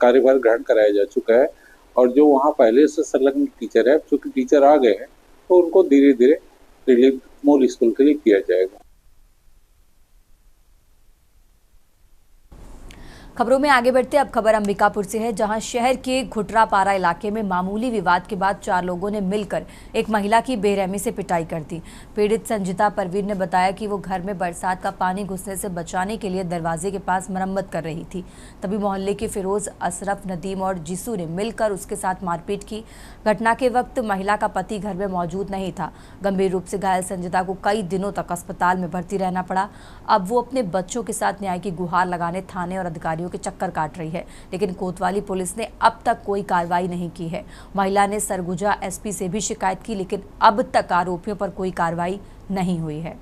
कार्यभार ग्रहण कराया जा चुका है। और जो वहाँ पहले से संलग्न टीचर है, चूंकि टीचर आ गए हैं, तो उनको धीरे धीरे रिलीव मूल स्कूल के लिए किया जाएगा। खबरों में आगे बढ़ते अब खबर अंबिकापुर से है, जहां शहर के घुटरापारा इलाके में मामूली विवाद के बाद 4 लोगों ने मिलकर एक महिला की बेरहमी से पिटाई कर दी। पीड़ित संजिता परवीन ने बताया कि वो घर में बरसात का पानी घुसने से बचाने के लिए दरवाजे के पास मरम्मत कर रही थी। तभी मोहल्ले के फिरोज, अशरफ, नदीम और जिसू ने मिलकर उसके साथ मारपीट की। घटना के वक्त महिला का पति घर में मौजूद नहीं था। गंभीर रूप से घायल संजिता को कई दिनों तक अस्पताल में भर्ती रहना पड़ा। अब वो अपने बच्चों के साथ न्याय की गुहार लगाने थाने और अधिकारियों के चक्कर काट रही है, लेकिन कोतवाली पुलिस ने अब तक कोई कार्रवाई नहीं की है। महिला ने सरगुजा एसपी से भी शिकायत की, लेकिन अब तक आरोपियों पर कोई कार्रवाई नहीं हुई है।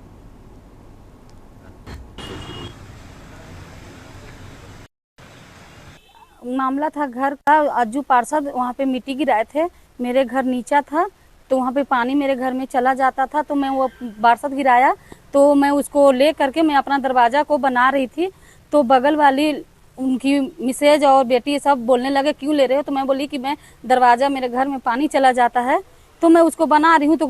मामला था घर का। अज्जू पार्षद वहाँ पे मिट्टी गिराए थे, मेरे घर नीचा था, तो वहाँ पे पानी मेरे घर में चला जाता था। तो मैं वो पार्षद गिराया तो मैं उसको ले करके मैं अपना दरवाज़ा को बना रही थी, तो बगल वाली उनकी मिसेज और बेटी सब बोलने लगे क्यों ले रहे हो। तो मैं बोली कि मैं दरवाज़ा, मेरे घर में पानी चला जाता है तो मैं उसको बना रही हूँ। तो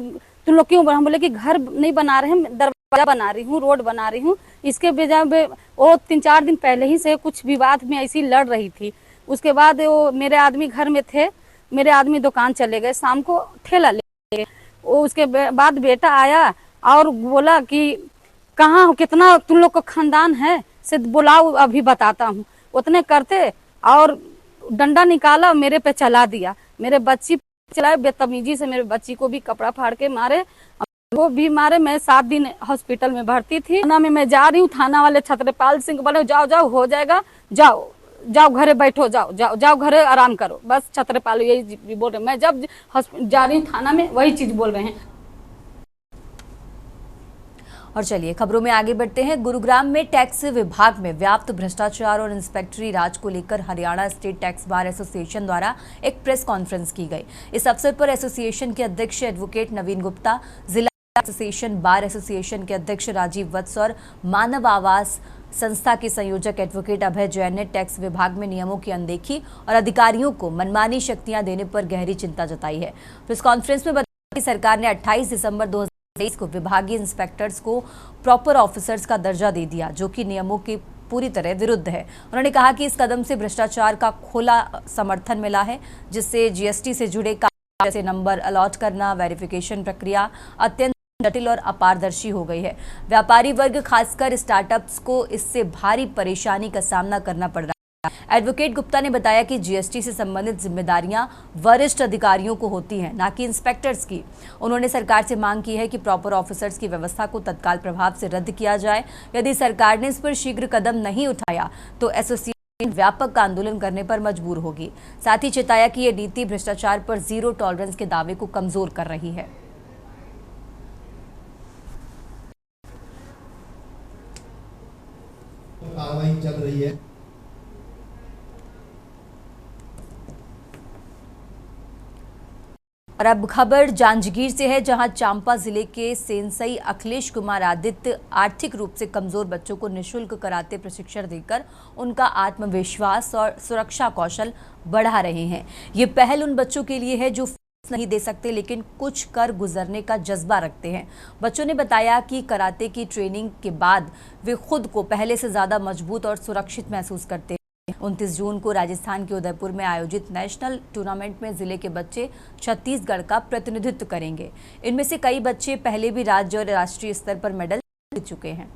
तुम लोग क्यों? हम बोले कि घर नहीं बना रहे हैं, दरवाज़ा बना रही हूँ, रोड बना रही हूँ। इसके बजाय वो 3-4 दिन पहले ही से कुछ विवाद में ऐसी लड़ रही थी। उसके बाद वो मेरे आदमी घर में थे, मेरे आदमी दुकान चले गए, शाम को ठेला ले गए। उसके बाद बेटा आया और बोला कि कहाँ, कितना तुम लोग का खानदान है, से बुलाओ अभी बताता हूँ। उतने करते और डंडा निकाला, मेरे पे चला दिया, मेरे बच्ची चलाए बदतमीजी से, मेरे बच्ची को भी कपड़ा फाड़ के मारे, वो भी मारे। मैं 7 दिन हॉस्पिटल में भर्ती थी। थाना में मैं जा रही हूँ, थाना वाले छत्रपाल सिंह बोले जाओ जाओ हो जाएगा, जाओ जाओ घरे बैठो, जाओ जाओ जाओ घरे आराम करो। बस छत्रपाल यही बोल रहे। मैं जब जा रही हूँ थाना में वही चीज बोल रहे हैं। और चलिए खबरों में आगे बढ़ते हैं। गुरुग्राम में टैक्स विभाग में व्याप्त भ्रष्टाचार और इंस्पेक्टरी राज को लेकर Haryana state tax bar association द्वारा एक प्रेस कॉन्फ्रेंस की गई। इस अवसर पर एसोसिएशन के अध्यक्ष एडवोकेट नवीन गुप्ता, जिला एसोसिएशन बार एसोसिएशन के अध्यक्ष राजीव वत्स और मानव आवास संस्था के संयोजक एडवोकेट अभय जैन ने टैक्स विभाग में नियमों की अनदेखी और अधिकारियों को मनमानी शक्तियां देने पर गहरी चिंता जताई है। प्रेस कॉन्फ्रेंस में बताया कि सरकार ने 28 दिसंबर 2023 को विभागीय इंस्पेक्टर्स को प्रॉपर ऑफिसर्स का दर्जा दे दिया, जो कि नियमों के पूरी तरह विरुद्ध है। उन्होंने कहा कि इस कदम से भ्रष्टाचार का खुला समर्थन मिला है, जिससे जीएसटी से जुड़े काम जैसे नंबर अलॉट करना, वेरिफिकेशन प्रक्रिया अत्यंत जटिल और अपारदर्शी हो गई है। व्यापारी वर्ग, खासकर स्टार्टअप्स को इससे भारी परेशानी का सामना करना पड़ रहा है। एडवोकेट गुप्ता ने बताया कि जीएसटी से संबंधित जिम्मेदारियां वरिष्ठ अधिकारियों को होती हैं, न कि इंस्पेक्टर्स की। उन्होंने सरकार से मांग की है कि प्रॉपर ऑफिसर्स की व्यवस्था को तत्काल प्रभाव से रद्द किया जाए। यदि सरकार ने इस पर शीघ्र कदम नहीं उठाया तो एसोसिएशन व्यापक आंदोलन करने पर मजबूर होगी। साथ ही चेताया कि यह नीति भ्रष्टाचार पर जीरो टॉलरेंस के दावे को कमजोर कर रही है। कार्रवाई चल रही है। और अब खबर जांजगीर से है, जहां चांपा जिले के सेंसई अखिलेश कुमार आदित्य आर्थिक रूप से कमजोर बच्चों को निःशुल्क कराते प्रशिक्षण देकर उनका आत्मविश्वास और सुरक्षा कौशल बढ़ा रहे हैं। ये पहल उन बच्चों के लिए है जो नहीं दे सकते लेकिन कुछ कर गुजरने का जज्बा रखते हैं। बच्चों ने बताया कि कराटे की ट्रेनिंग के बाद वे खुद को पहले से ज्यादा मजबूत और सुरक्षित महसूस करते हैं। 29 जून को राजस्थान के उदयपुर में आयोजित नेशनल टूर्नामेंट में जिले के बच्चे छत्तीसगढ़ का प्रतिनिधित्व करेंगे। इनमें से कई बच्चे पहले भी राज्य और राष्ट्रीय स्तर पर मेडल जीत चुके हैं।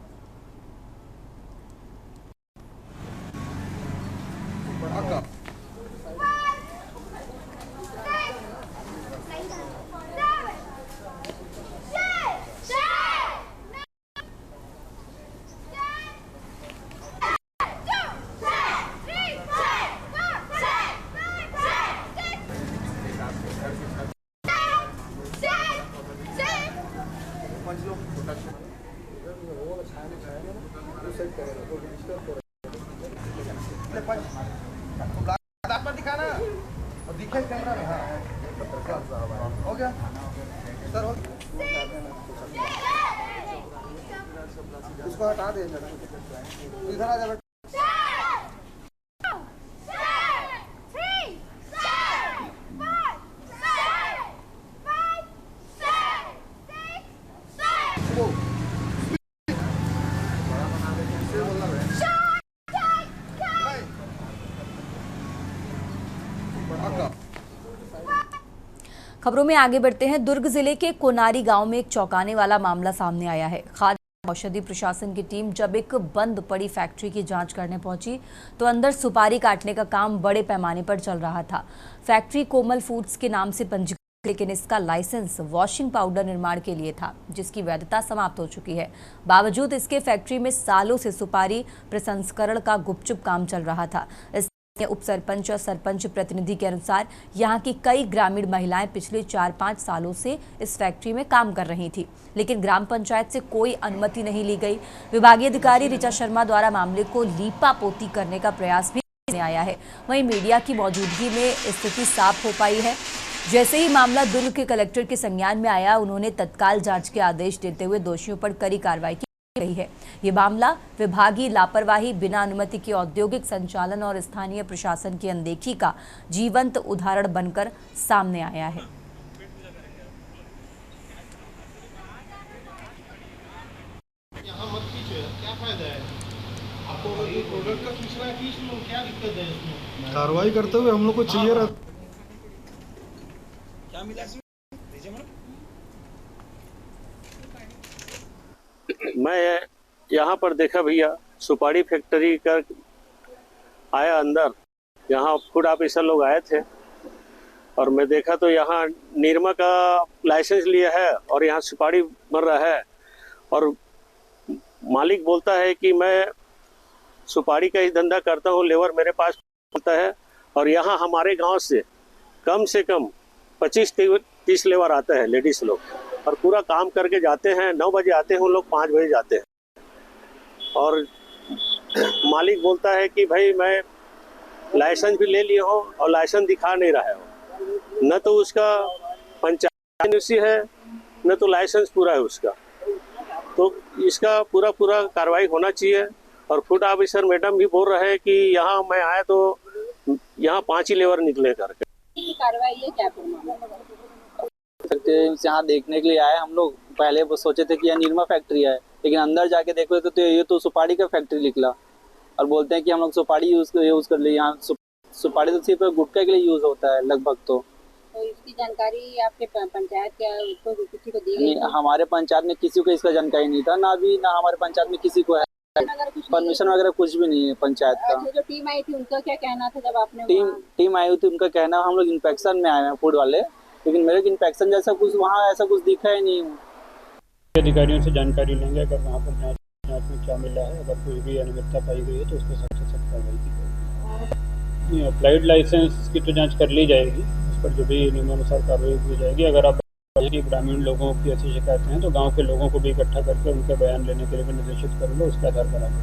दिखाना और दिखे कैमरा में। हाँ हो गया सर, इसको हटा दे, इधर आ जा। खबरों में आगे बढ़ते हैं। दुर्ग जिले के कोनारी गांव में एक चौंकाने वाला मामला सामने आया है। खाद्य औषधि प्रशासन की टीम जब एक बंद पड़ी फैक्ट्री की जांच करने पहुंची तो अंदर सुपारी काटने का काम बड़े पैमाने पर चल रहा था। फैक्ट्री कोमल फूड्स के नाम से पंजीकृत, लेकिन इसका लाइसेंस वॉशिंग पाउडर निर्माण के लिए था, जिसकी वैधता समाप्त हो चुकी है। बावजूद इसके फैक्ट्री में सालों से सुपारी प्रसंस्करण का गुपचुप काम चल रहा था। उप सरपंच और सरपंच प्रतिनिधि के अनुसार यहाँ की कई ग्रामीण महिलाएं पिछले 4-5 सालों से इस फैक्ट्री में काम कर रही थी, लेकिन ग्राम पंचायत से कोई अनुमति नहीं ली गई। विभागीय अधिकारी ऋचा शर्मा द्वारा मामले को लीपापोती करने का प्रयास भी आया है। वहीं मीडिया की मौजूदगी में स्थिति साफ हो पाई है। जैसे ही मामला दुर्ग के कलेक्टर के संज्ञान में आया, उन्होंने तत्काल जांच के आदेश देते हुए दोषियों पर कड़ी कार्रवाई की गई है। ये मामला विभागीय लापरवाही, बिना अनुमति के औद्योगिक संचालन और स्थानीय प्रशासन की अनदेखी का जीवंत उदाहरण बनकर सामने आया है। यहाँ मत खींचो, क्या फायदा है आपको? ये प्रोडक्ट का खींचना है, खींच लो, क्या दिक्कत है इसमें? कार्रवाई करते हुए हम लोग को चाहिए रहता। क्या मिला? मैं यहाँ पर देखा भैया, सुपारी फैक्ट्री का आया अंदर, यहाँ फूड ऑफिसर लोग आए थे और मैं देखा तो यहाँ निरमा का लाइसेंस लिया है और यहाँ सुपारी बन रहा है और मालिक बोलता है कि मैं सुपारी का ही धंधा करता हूँ, लेबर मेरे पास होता है। और यहाँ हमारे गांव से कम 25-30 लेबर आते हैं, लेडीज लोग, और पूरा काम करके जाते हैं। 9 बजे आते हैं उन लोग, 5 बजे जाते हैं। और मालिक बोलता है कि भाई मैं लाइसेंस भी ले लिया हूँ और लाइसेंस दिखा नहीं रहा है। न तो उसका पंचायत है, न तो लाइसेंस पूरा है उसका। तो इसका पूरा कार्रवाई होना चाहिए। और फूड ऑफिसर मैडम भी बोल रहे हैं कि यहाँ मैं आया तो यहाँ 5 ही लेबर निकले करके। कार्रवाई है क्या? यहाँ देखने के लिए आए हम लोग। पहले वो सोचे थे कि यह निरमा फैक्ट्री है, लेकिन अंदर जाके देखो तो ये तो सुपारी का फैक्ट्री निकला। और बोलते हैं कि हम लोग सुपारी यूज कर ले। यहाँ सुपारी तो सिर्फ गुटखा के लिए यूज होता है लगभग। तो इसकी जानकारी आपके पंचायत क्या किसी को दी गई? हमारे पंचायत में किसी को इसका जानकारी नहीं था, ना अभी ना हमारे पंचायत में किसी को है परमिशन वगैरह कुछ भी नहीं है पंचायत का। जो टीम आई थी उनका क्या कहना था जब आपने? टीम आई थी, उनका कहना हम लोग इंस्पेक्शन में आए हैं फूड वाले, लेकिन मेरे को इंस्पेक्शन जैसा कुछ वहाँ ऐसा कुछ दिखा ही नहीं। अधिकारियों से जानकारी लेंगे, अगर वहाँ पर जांच में क्या मिला है, अगर कोई भी अनियमितता पाई गई है तो उसके सख्त से सख्त कार्रवाई की जाएगी। अप्लाइड लाइसेंस की तो जांच कर ली जाएगी, उस पर जो भी नियमानुसार कार्रवाई की जाएगी। अगर आप ग्रामीण लोगों की ऐसी शिकायतें हैं तो गांव के लोगों को भी इकट्ठा करके उनके बयान लेने के लिए भी निर्देशित करूँगा, उसके आधार पर आगे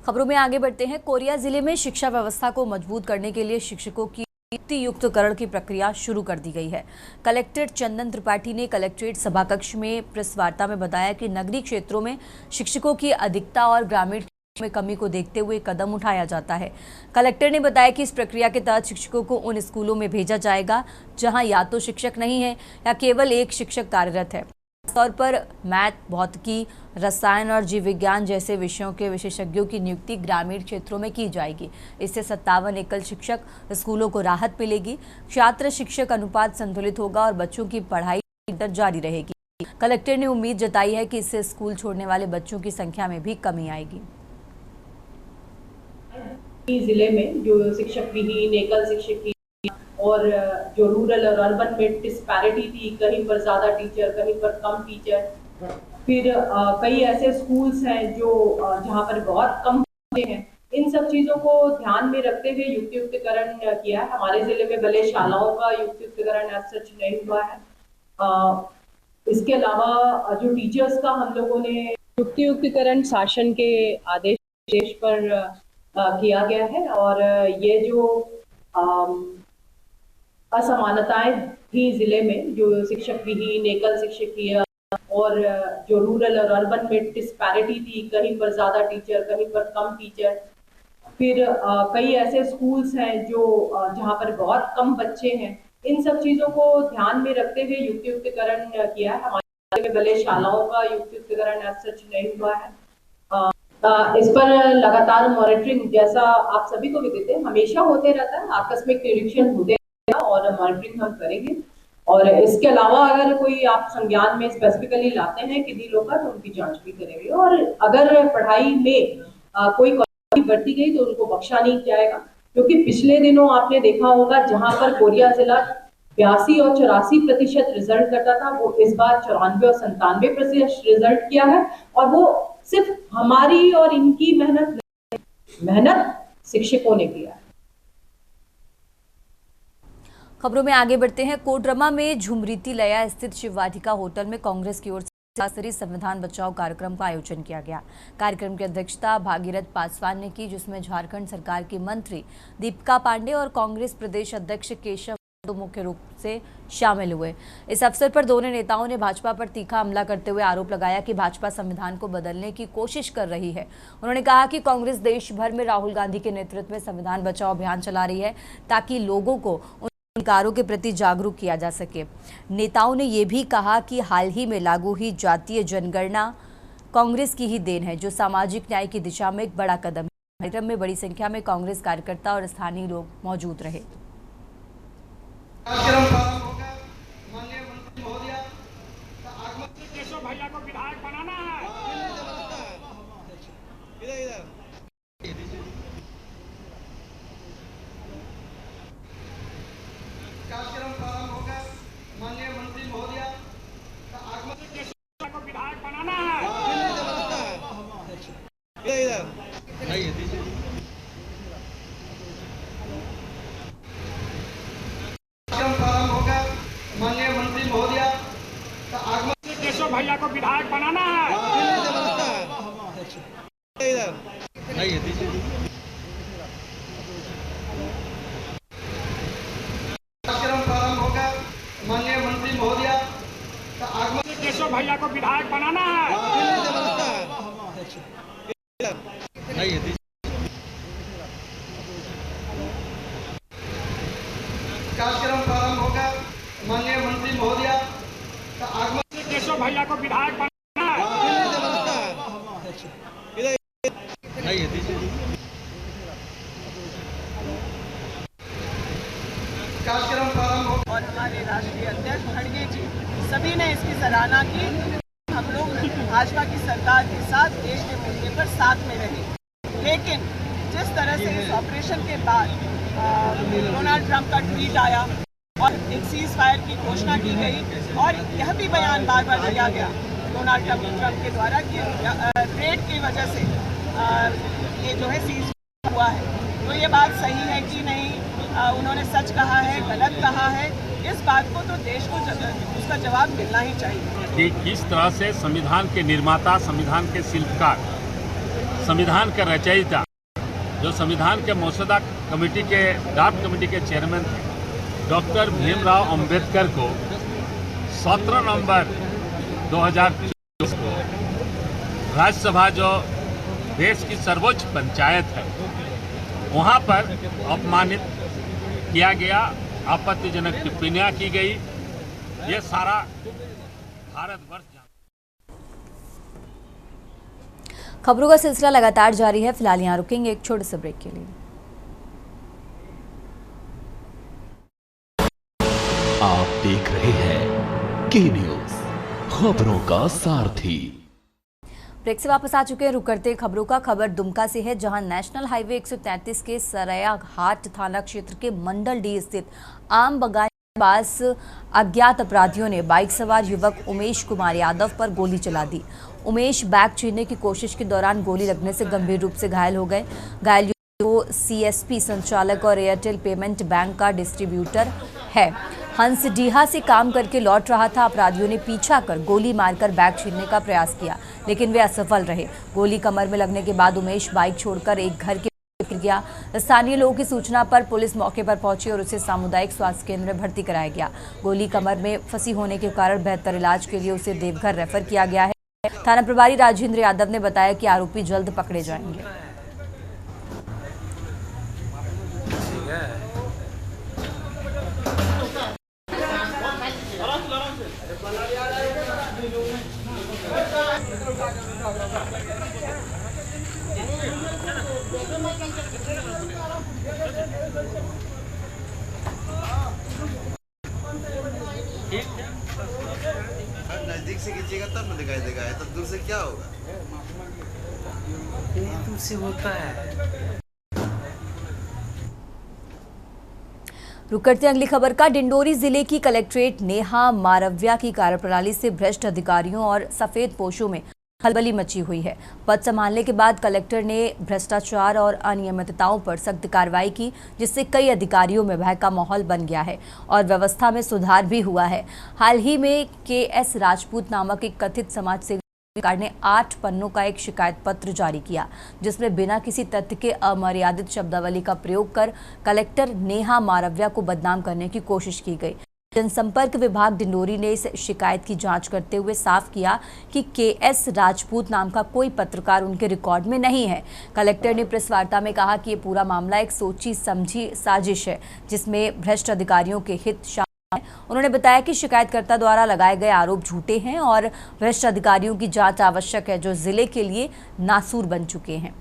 खबरों में आगे बढ़ते हैं। कोरिया जिले में शिक्षा व्यवस्था को मजबूत करने के लिए शिक्षकों की नियुक्तिकरण की प्रक्रिया शुरू कर दी गई है। कलेक्टर चंदन त्रिपाठी ने कलेक्ट्रेट सभाकक्ष में प्रेस वार्ता में बताया कि नगरीय क्षेत्रों में शिक्षकों की अधिकता और ग्रामीण में कमी को देखते हुए कदम उठाया जाता है। कलेक्टर ने बताया कि इस प्रक्रिया के तहत शिक्षकों को उन स्कूलों में भेजा जाएगा जहां या तो शिक्षक नहीं है या केवल एक शिक्षक कार्यरत है। तौर पर मैथ, भौतिकी, रसायन और जीव विज्ञान जैसे विषयों के विशेषज्ञों की नियुक्ति ग्रामीण क्षेत्रों में की जाएगी। इससे 57 एकल शिक्षक स्कूलों को राहत मिलेगी। छात्र शिक्षक अनुपात संतुलित होगा और बच्चों की पढ़ाई दर जारी रहेगी। कलेक्टर ने उम्मीद जताई है कि इससे स्कूल छोड़ने वाले बच्चों की संख्या में भी कमी आएगी। जिले में जो शिक्षक विहीन, एकल शिक्षक की और जो रूरल और अर्बन में डिस्पैरिटी थी, कहीं पर ज्यादा टीचर, कहीं पर कम टीचर। फिर कई ऐसे स्कूल्स हैं जो जहां पर बहुत कम बच्चे हैं। इन सब चीजों को ध्यान में रखते हुए युक्तिकरण किया है। हमारे जिले में भले शालाओं का युक्तिकरण एज सच नहीं हुआ है। इसके अलावा जो टीचर्स का हम लोगों ने युक्तिकरण शासन के आदेश पर किया गया है और ये जो असमानताएं थी जिले में, जो शिक्षक विहीन, एकल शिक्षक की और जो रूरल और अर्बन में डिस्पैरिटी थी, कहीं पर ज्यादा टीचर, कहीं पर कम टीचर। फिर कई ऐसे स्कूल्स हैं जो जहां पर बहुत कम बच्चे हैं। इन सब चीजों को ध्यान में रखते हुए युक्तिकरण किया है। हमारे भले शालाओं का युक्तिकरण एज सच नहीं हुआ है। इस पर लगातार मॉनिटरिंग, जैसा आप सभी को विदित है, हमेशा होते रहता है। आकस्मिक निरीक्षण होते रहता है और मॉनिटरिंग हम करेंगे। और इसके अलावा अगर कोई आप संज्ञान में स्पेसिफिकली लाते हैं किन्हीं लोग का, तो उनकी जांच भी करेंगे। और अगर पढ़ाई में कोई कमी बरती गई तो उनको बख्शा नहीं जाएगा, क्योंकि पिछले दिनों आपने देखा होगा जहां पर कोरिया जिला 82 और 84% रिजल्ट करता था, वो इस बार 94 और 97% रिजल्ट किया है। और वो सिर्फ हमारी और इनकी मेहनत शिक्षकों ने किया है। खबरों में आगे बढ़ते हैं। कोडरमा में झुमरीती लया स्थित शिव वाटिका होटल में कांग्रेस की ओर से स्तरीय संविधान बचाओ कार्यक्रम का आयोजन किया गया। कार्यक्रम की अध्यक्षता भागीरथ पासवान ने की, जिसमें झारखंड सरकार की मंत्री दीपिका पांडे और कांग्रेस प्रदेश अध्यक्ष केशव मुख्य रूप से शामिल हुए। इस अवसर पर दोनों नेताओं ने भाजपा पर तीखा हमला करते हुए आरोप लगाया कि भाजपा संविधान को बदलने की कोशिश कर रही है। उन्होंने कहा कि कांग्रेस देश भर में राहुल गांधी के नेतृत्व में संविधान बचाओ अभियान चला रही है ताकि लोगों को उन अधिकारों के प्रति जागरूक किया जा सके। नेताओं ने ये भी कहा कि हाल ही में लागू हुई जातीय जनगणना कांग्रेस की ही देन है, जो सामाजिक न्याय की दिशा में एक बड़ा कदम है। कार्यक्रम में बड़ी संख्या में कांग्रेस कार्यकर्ता और स्थानीय लोग मौजूद रहे। कार्यक्रम प्रारंभ हो गया। माननीय मंत्री महोदय का आगमन। केशव भैया को विधायक बनाना है। इधर कार्यक्रम प्रारंभ हो गया। माननीय मंत्री महोदय का आगमन। केशव भैया को विधायक बनाना है। इधर प्रारंभ हो गया। माननीय मंत्री महोदय का आगमन। केशव भैया को विधायक बनाना है। कार्यक्रम प्रारंभ हो गया। माननीय मंत्री महोदय का आगमन। केशव भैया को विधायक बनाना है। कार्यक्रम प्रारंभ हो गया। माननीय मंत्री महोदय का आगमन। केशव भैया को विधायक बनाना है। कार्यक्रम प्रारंभ हो। और हमारे राष्ट्रीय अध्यक्ष खड़गे जी सभी ने इसकी सराहना की। हम लोग भाजपा की सरकार के साथ देश के मुद्दे पर साथ में रहे, लेकिन जिस तरह से इस ऑपरेशन के बाद डोनाल्ड ट्रंप का ट्वीट आया और एक सीज फायर की घोषणा की गई और यह भी बयान बार बार दिया गया डोनाल्ड ट्रंप के द्वारा कि रेड की वजह से ये जो है सीज हुआ है, तो ये बात सही है कि नहीं, उन्होंने सच कहा है, गलत कहा है, इस बात को तो देश को उसका जवाब मिलना ही चाहिए कि किस तरह से संविधान के निर्माता, संविधान के शिल्पकार, संविधान के रचयिता, जो संविधान के मसौदा कमेटी के ड्राफ्ट कमेटी के चेयरमैन थे, डॉक्टर भीमराव अंबेडकर को 17 नवंबर 2024 को राज्यसभा, जो देश की सर्वोच्च पंचायत है, वहाँ पर अपमानित किया गया, आपत्तिजनक टिप्पणियां की गई। ये सारा भारतवर्ष। खबरों का सिलसिला लगातार जारी है। फिलहाल यहाँ रुकेंगे एक छोटे से ब्रेक के लिए। आप देख रहे हैं के न्यूज, खबरों का सारथी। ब्रेक से वापस आ चुके हैं। रुक करते खबरों का। खबर दुमका से है, जहां नेशनल हाईवे 133 के सरैया घाट थाना क्षेत्र के मंडल डी स्थित आम बगान के पास अज्ञात अपराधियों ने बाइक सवार युवक उमेश कुमार यादव पर गोली चला दी। उमेश बैग छीनने की कोशिश के दौरान गोली लगने से गंभीर रूप से घायल हो गए। घायल युवक को सीएसपी संचालक और एयरटेल पेमेंट बैंक का डिस्ट्रीब्यूटर है, हंसडीहा से काम करके लौट रहा था। अपराधियों ने पीछा कर गोली मारकर बैग छीनने का प्रयास किया, लेकिन वे असफल रहे। गोली कमर में लगने के बाद उमेश बाइक छोड़कर एक घर के गिर गया। स्थानीय लोगों की सूचना पर पुलिस मौके पर पहुंची और उसे सामुदायिक स्वास्थ्य केंद्र में भर्ती कराया गया। गोली कमर में फंसी होने के कारण बेहतर इलाज के लिए उसे देवघर रेफर किया गया है। थाना प्रभारी राजेंद्र यादव ने बताया कि आरोपी जल्द पकड़े जाएंगे। नजदीक से खींचेगा तब न दिखाई देगा, तब दूर से क्या होगा? दूर से होता है। रुक करते हैं अगली खबर का। डिंडोरी जिले की कलेक्ट्रेट नेहा मारव्या की कार्यप्रणाली से भ्रष्ट अधिकारियों और सफेद पोशों में खलबली मची हुई है। पद संभालने के बाद कलेक्टर ने भ्रष्टाचार और अनियमितताओं पर सख्त कार्रवाई की, जिससे कई अधिकारियों में भय का माहौल बन गया है और व्यवस्था में सुधार भी हुआ है। हाल ही में KS राजपूत नामक एक कथित समाजसेवी सरकार ने 8 पन्नों का एक शिकायत पत्र जारी किया, जिसमें बिना किसी तथ्य के अमर्यादित शब्दावली का प्रयोग कर कलेक्टर नेहा मारव्या को बदनाम करने की कोशिश की गई। जनसंपर्क विभाग डिंडोरी ने इस शिकायत की जांच करते हुए साफ किया कि KS राजपूत नाम का कोई पत्रकार उनके रिकॉर्ड में नहीं है। कलेक्टर ने प्रेस वार्ता में कहा कि ये पूरा मामला एक सोची समझी साजिश है, जिसमें भ्रष्ट अधिकारियों के हित शामिल हैं। उन्होंने बताया कि शिकायतकर्ता द्वारा लगाए गए आरोप झूठे हैं और भ्रष्ट अधिकारियों की जांच आवश्यक है, जो जिले के लिए नासूर बन चुके हैं।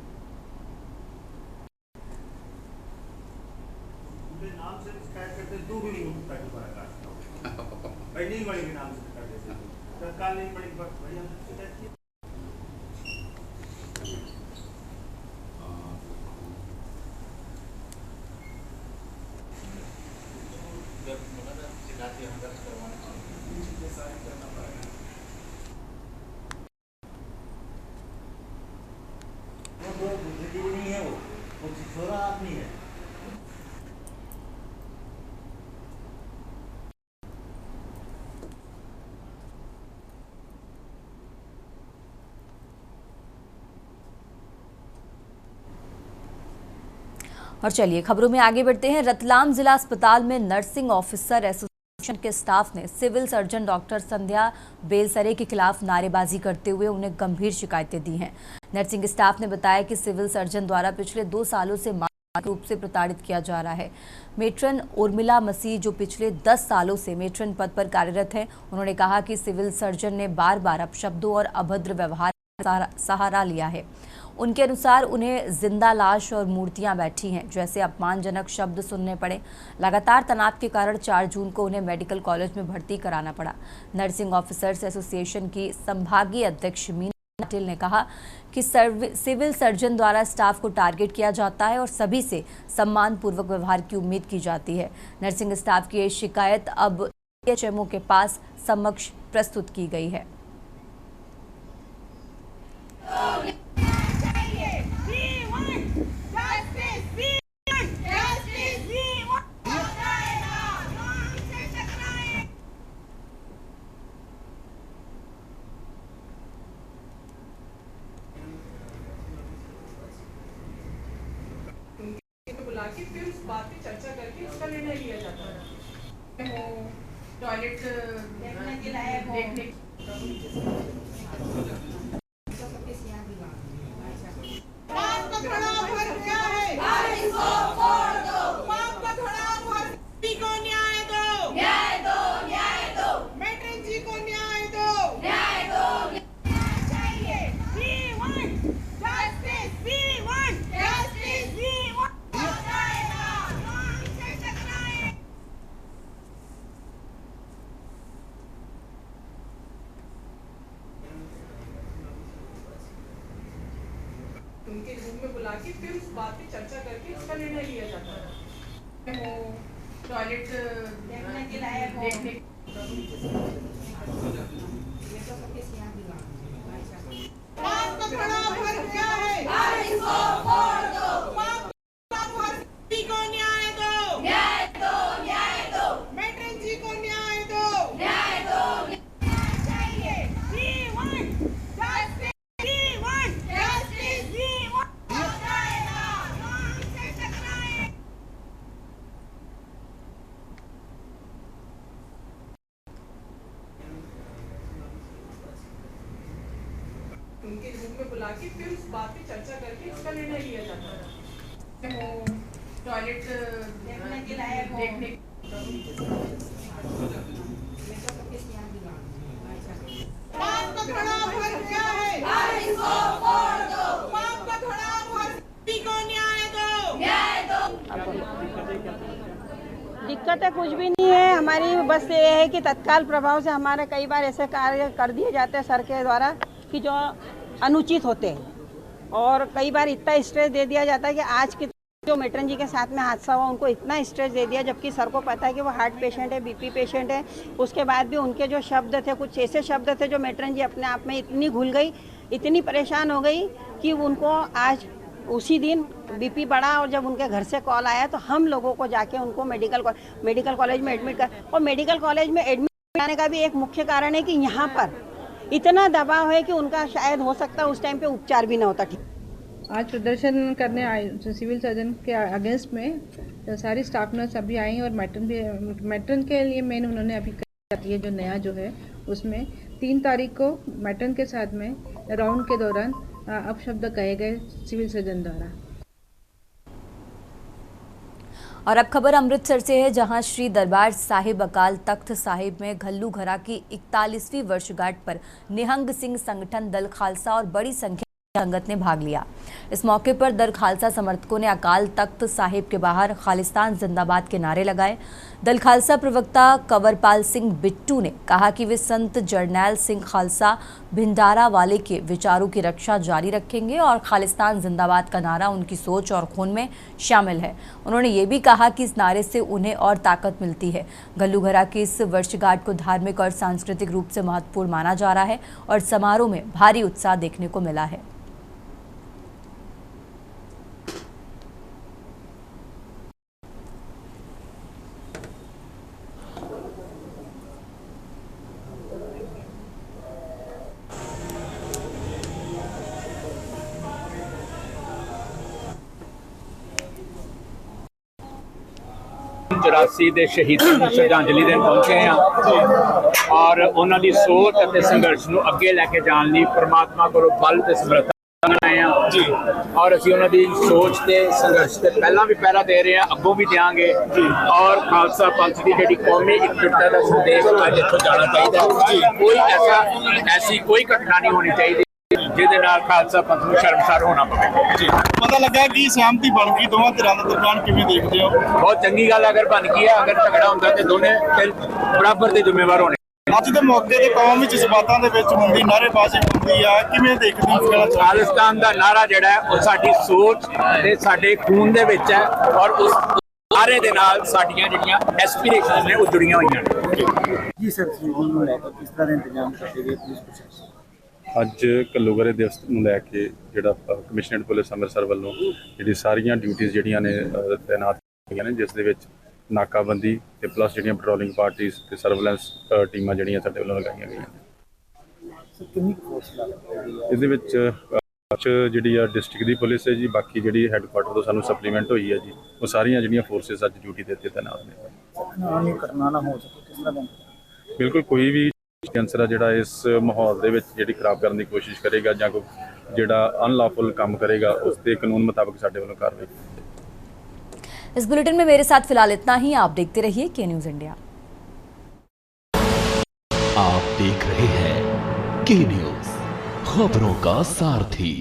और चलिए खबरों में आगे बढ़ते हैं। रतलाम जिला अस्पताल में नर्सिंग ऑफिसर एसोसिएशन के स्टाफ ने सिविल सर्जन डॉक्टर संध्या बेलसरे के खिलाफ नारेबाजी करते हुए उन्हें गंभीर शिकायतें दी हैं। नर्सिंग स्टाफ ने बताया कि सिविल सर्जन द्वारा पिछले 2 सालों से मानसिक रूप से प्रताड़ित किया जा रहा है। मेट्रन उर्मिला मसीह, जो पिछले 10 सालों से मेट्रन पद पर कार्यरत हैं, उन्होंने कहा कि सिविल सर्जन ने बार बार अपशब्दों और अभद्र व्यवहार का सहारा लिया है। उनके अनुसार उन्हें जिंदा लाश और मूर्तियां बैठी हैं जैसे अपमानजनक शब्द सुनने पड़े। लगातार तनाव के कारण 4 जून को उन्हें मेडिकल कॉलेज में भर्ती कराना पड़ा। नर्सिंग ऑफिसर्स एसोसिएशन की संभागीय अध्यक्ष मीना पाटिल ने कहा कि सिविल सर्जन द्वारा स्टाफ को टारगेट किया जाता है और सभी से सम्मानपूर्वक व्यवहार की उम्मीद की जाती है। नर्सिंग स्टाफ की ये शिकायत अब HMO के पास समक्ष प्रस्तुत की गई है। बात पे चर्चा करके उसका निर्णय लिया जाता है। टॉयलेट देखने उनके रूम में बुला के फिर उस बात पे चर्चा करके उसका निर्णय लिया जाता है। टॉयलेट देखने उनके रूम में बुला के फिर उस बात पे चर्चा करके उसका निर्णय लिया जाता है। टॉयलेट देखने दिक्कतें कुछ भी नहीं है हमारी, बस ये है कि तत्काल प्रभाव से हमारे कई बार ऐसे कार्य कर दिए जाते हैं सर के द्वारा कि जो अनुचित होते हैं, और कई बार इतना स्ट्रेस दे दिया जाता है कि आज के जो मेट्रन जी के साथ में हादसा हुआ उनको इतना स्ट्रेस दे दिया, जबकि सर को पता है कि वो हार्ट पेशेंट है, बीपी पेशेंट है। उसके बाद भी उनके जो शब्द थे, कुछ ऐसे शब्द थे जो मेट्रन जी अपने आप में इतनी घुल गई, इतनी परेशान हो गई कि उनको आज उसी दिन बीपी बढ़ा, और जब उनके घर से कॉल आया तो हम लोगों को जाके उनको मेडिकल कॉलेज में एडमिट कर, और मेडिकल कॉलेज में एडमिट कराने का भी एक मुख्य कारण है कि यहाँ पर इतना दबाव है कि उनका शायद हो सकता है उस टाइम पे उपचार भी ना होता। ठीक, आज प्रदर्शन करने आए सिविल सर्जन के अगेंस्ट में सारी स्टाफ नर्स अभी आई और मैट्रन के लिए मेन उन्होंने अभी ये जो नया जो है उसमें 3 तारीख को मैट्रन के साथ में राउंड के दौरान अपशब्द कहे गए सिविल सर्जन द्वारा। और अब खबर अमृतसर से है, जहां श्री दरबार साहिब अकाल तख्त साहिब में घल्लू घरा की 41वीं वर्षगांठ पर निहंग सिंह संगठन दल खालसा और बड़ी संख्या संगत ने भाग लिया। इस मौके पर दल खालसा समर्थकों ने अकाल तख्त साहिब के बाहर खालिस्तान जिंदाबाद के नारे लगाए। दल खालसा प्रवक्ता कंवरपाल सिंह बिट्टू ने कहा कि वे संत जरनैल सिंह खालसा भिंडारा वाले के विचारों की रक्षा जारी रखेंगे और खालिस्तान जिंदाबाद का नारा उनकी सोच और खून में शामिल है। उन्होंने ये भी कहा कि इस नारे से उन्हें और ताकत मिलती है। घल्लू घरा की इस वर्षगांठ को धार्मिक और सांस्कृतिक रूप से महत्वपूर्ण माना जा रहा है और समारोह में भारी उत्साह देखने को मिला है। चौरासी ਦੇ ਸ਼ਹੀਦਾਂ ਨੂੰ ਸ਼ਰਧਾਂਜਲੀ ਦੇਣ ਪਹੁੰਚੇ ਹਾਂ ਔਰ ਉਹਨਾਂ ਦੀ ਸੋਚ ਅਤੇ ਸੰਘਰਸ਼ ਨੂੰ ਅੱਗੇ ਲੈ ਕੇ ਜਾਣ ਲਈ ਪ੍ਰਮਾਤਮਾ ਕੋਲੋਂ ਬਲ ਤੇ ਸਮਰੱਥਾ ਮੰਗਾਏ ਹਾਂ ਜੀ ਔਰ ਅਸੀਂ ਉਹਨਾਂ ਦੀ ਸੋਚ ਤੇ ਸੰਘਰਸ਼ ਤੇ ਪਹਿਲਾਂ ਵੀ ਪਹਿਰਾ ਦੇ ਰਹੇ ਹਾਂ, ਅੱਗੋਂ ਵੀ ਦੇਵਾਂਗੇ ਜੀ ਔਰ ਖਾਲਸਾ ਪੰਥ ਦੀ ਜਿਹੜੀ ਕੌਮੀ ਇਕਜੁੱਟਤਾ ਦਾ ਸੰਦੇਸ਼ ਅੱਜ ਇੱਥੋਂ ਜਾਣਾ ਚਾਹੀਦਾ ਜੀ। ਕੋਈ ਐਸੀ ਕੋਈ ਘਟਨਾ ਨਹੀਂ ਹੋਣੀ ਚਾਹੀਦੀ ਜਿਹਦੇ ਨਾਲ ਖਾਲਸਾ ਪੰਥ ਨੂੰ ਸ਼ਰਮਸਾਰ ਹੋਣਾ ਪਵੇ ਜੀ। ਪਤਾ ਲੱਗਾ ਕਿ ਸਹਿਮਤੀ ਬਣ ਗਈ ਦੋਵਾਂ ਧਿਰਾਂ ਦੇ ਦਰਮਿਆਨ, ਕਿਵੇਂ ਦੇਖਦੇ ਹੋ? ਬਹੁਤ ਚੰਗੀ ਗੱਲ ਅਗਰ ਬਣ ਗਈ ਹੈ, ਅਗਰ ਝਗੜਾ ਹੁੰਦਾ ਤੇ ਦੋਨੇ ਬਰਾਬਰ ਦੇ ਜ਼ਿੰਮੇਵਾਰ ਹੋਣੇ। ਅੱਜ ਦੇ ਮੌਕੇ ਤੇ ਕੌਮ ਵਿੱਚ ਜਜ਼ਬਾਤਾਂ ਦੇ ਵਿੱਚ ਹੁੰਦੀ ਨਾਅਰੇਬਾਜ਼ੀ ਹੁੰਦੀ ਆ, ਕਿਵੇਂ ਦੇਖਦੇ ਹੋ? ਖਾਲਿਸਤਾਨ ਦਾ ਨਾਰਾ ਜਿਹੜਾ ਹੈ ਉਹ ਸਾਡੀ ਸੋਚ ਤੇ ਸਾਡੇ ਖੂਨ ਦੇ ਵਿੱਚ ਹੈ ਔਰ ਉਸ ਨਾਰੇ ਦੇ ਨਾਲ ਸਾਡੀਆਂ ਜਿਹੜੀਆਂ ਐਸਪੀਰੇਸ਼ਨਸ ਨੇ ਉਹ ਜੁੜੀਆਂ ਹੋਈਆਂ ਨੇ ਜੀ। ਸਰ ਨੂੰ ਲੈ ਕੇ ਕਿਸ ਤਰ੍ਹਾਂ ਦੇ ਇੰਤਜ਼ਾਮ ਕਰਦੇ ਗਏ ਪੁਲਿਸ ਪ੍ਰਸ਼ਾਸਨ? ਅੱਜ ਘੱਲੂਘਰੇ ਦਿਵਸ ਨੂੰ ਲੈ ਕੇ ਜਿਹੜਾ ਕਮਿਸ਼ਨਰੇਟ ਪੁਲਿਸ ਅੰਮ੍ਰਿਤਸਰ ਵੱਲੋਂ ਜਿਹੜੀ ਸਾਰੀਆਂ ਡਿਊਟੀਆਂ ਜਿਹੜੀਆਂ ਨੇ ਤੈਨਾਤ ਹੋਈਆਂ ਨੇ, ਜਿਸ ਦੇ ਵਿੱਚ ਨਾਕਾਬੰਦੀ ਤੇ ਪਲੱਸ ਜਿਹੜੀਆਂ ਪੈਟਰੋਲਿੰਗ ਪਾਰਟੀਆਂ ਤੇ ਸਰਵੇਲੈਂਸ ਟੀਮਾਂ ਜਿਹੜੀਆਂ ਸਾਡੇ ਵੱਲੋਂ ਲਗਾਈਆਂ ਗਈਆਂ ਨੇ। ਕਿੰਨੀ ਫੋਰਸ ਲੱਗਦੀ ਹੈ ਇਸ ਦੇ ਵਿੱਚ ਜਿਹੜੀ ਆ ਡਿਸਟ੍ਰਿਕਟ ਦੀ ਪੁਲਿਸ ਹੈ ਜੀ, ਬਾਕੀ ਜਿਹੜੀ ਹੈੱਡਕੁਆਟਰ ਤੋਂ ਸਾਨੂੰ ਸਪਲੀਮੈਂਟ ਹੋਈ ਹੈ ਜੀ, ਉਹ ਸਾਰੀਆਂ ਜਿਹੜੀਆਂ ਫੋਰਸਿਸ ਅੱਜ ਡਿਊਟੀ ਦੇ ਉੱਤੇ ਤੈਨਾਤ ਨੇ। ਘਟਨਾ ਨਾ ਹੋ ਸਕੇ ਕਿਸ ਤਰ੍ਹਾਂ ਬਿਲਕੁਲ ਕੋਈ ਵੀ ਕੈਂਸਰ ਆ ਜਿਹੜਾ ਇਸ ਮਾਹੌਲ ਦੇ ਵਿੱਚ ਜਿਹੜੀ ਖਰਾਬ ਕਰਨ ਦੀ ਕੋਸ਼ਿਸ਼ ਕਰੇਗਾ ਜਾਂ ਕੋਈ ਜਿਹੜਾ ਅਨਲॉफुल ਕੰਮ ਕਰੇगा उस ते कानून मुताबिक साडे वालों कार्रवाई। इस बुलेटिन में मेरे साथ फिलहाल इतना ही। आप देखते रहिए के न्यूज़ इंडिया। आप देख रहे हैं के न्यूज़, खबरों का सारथी।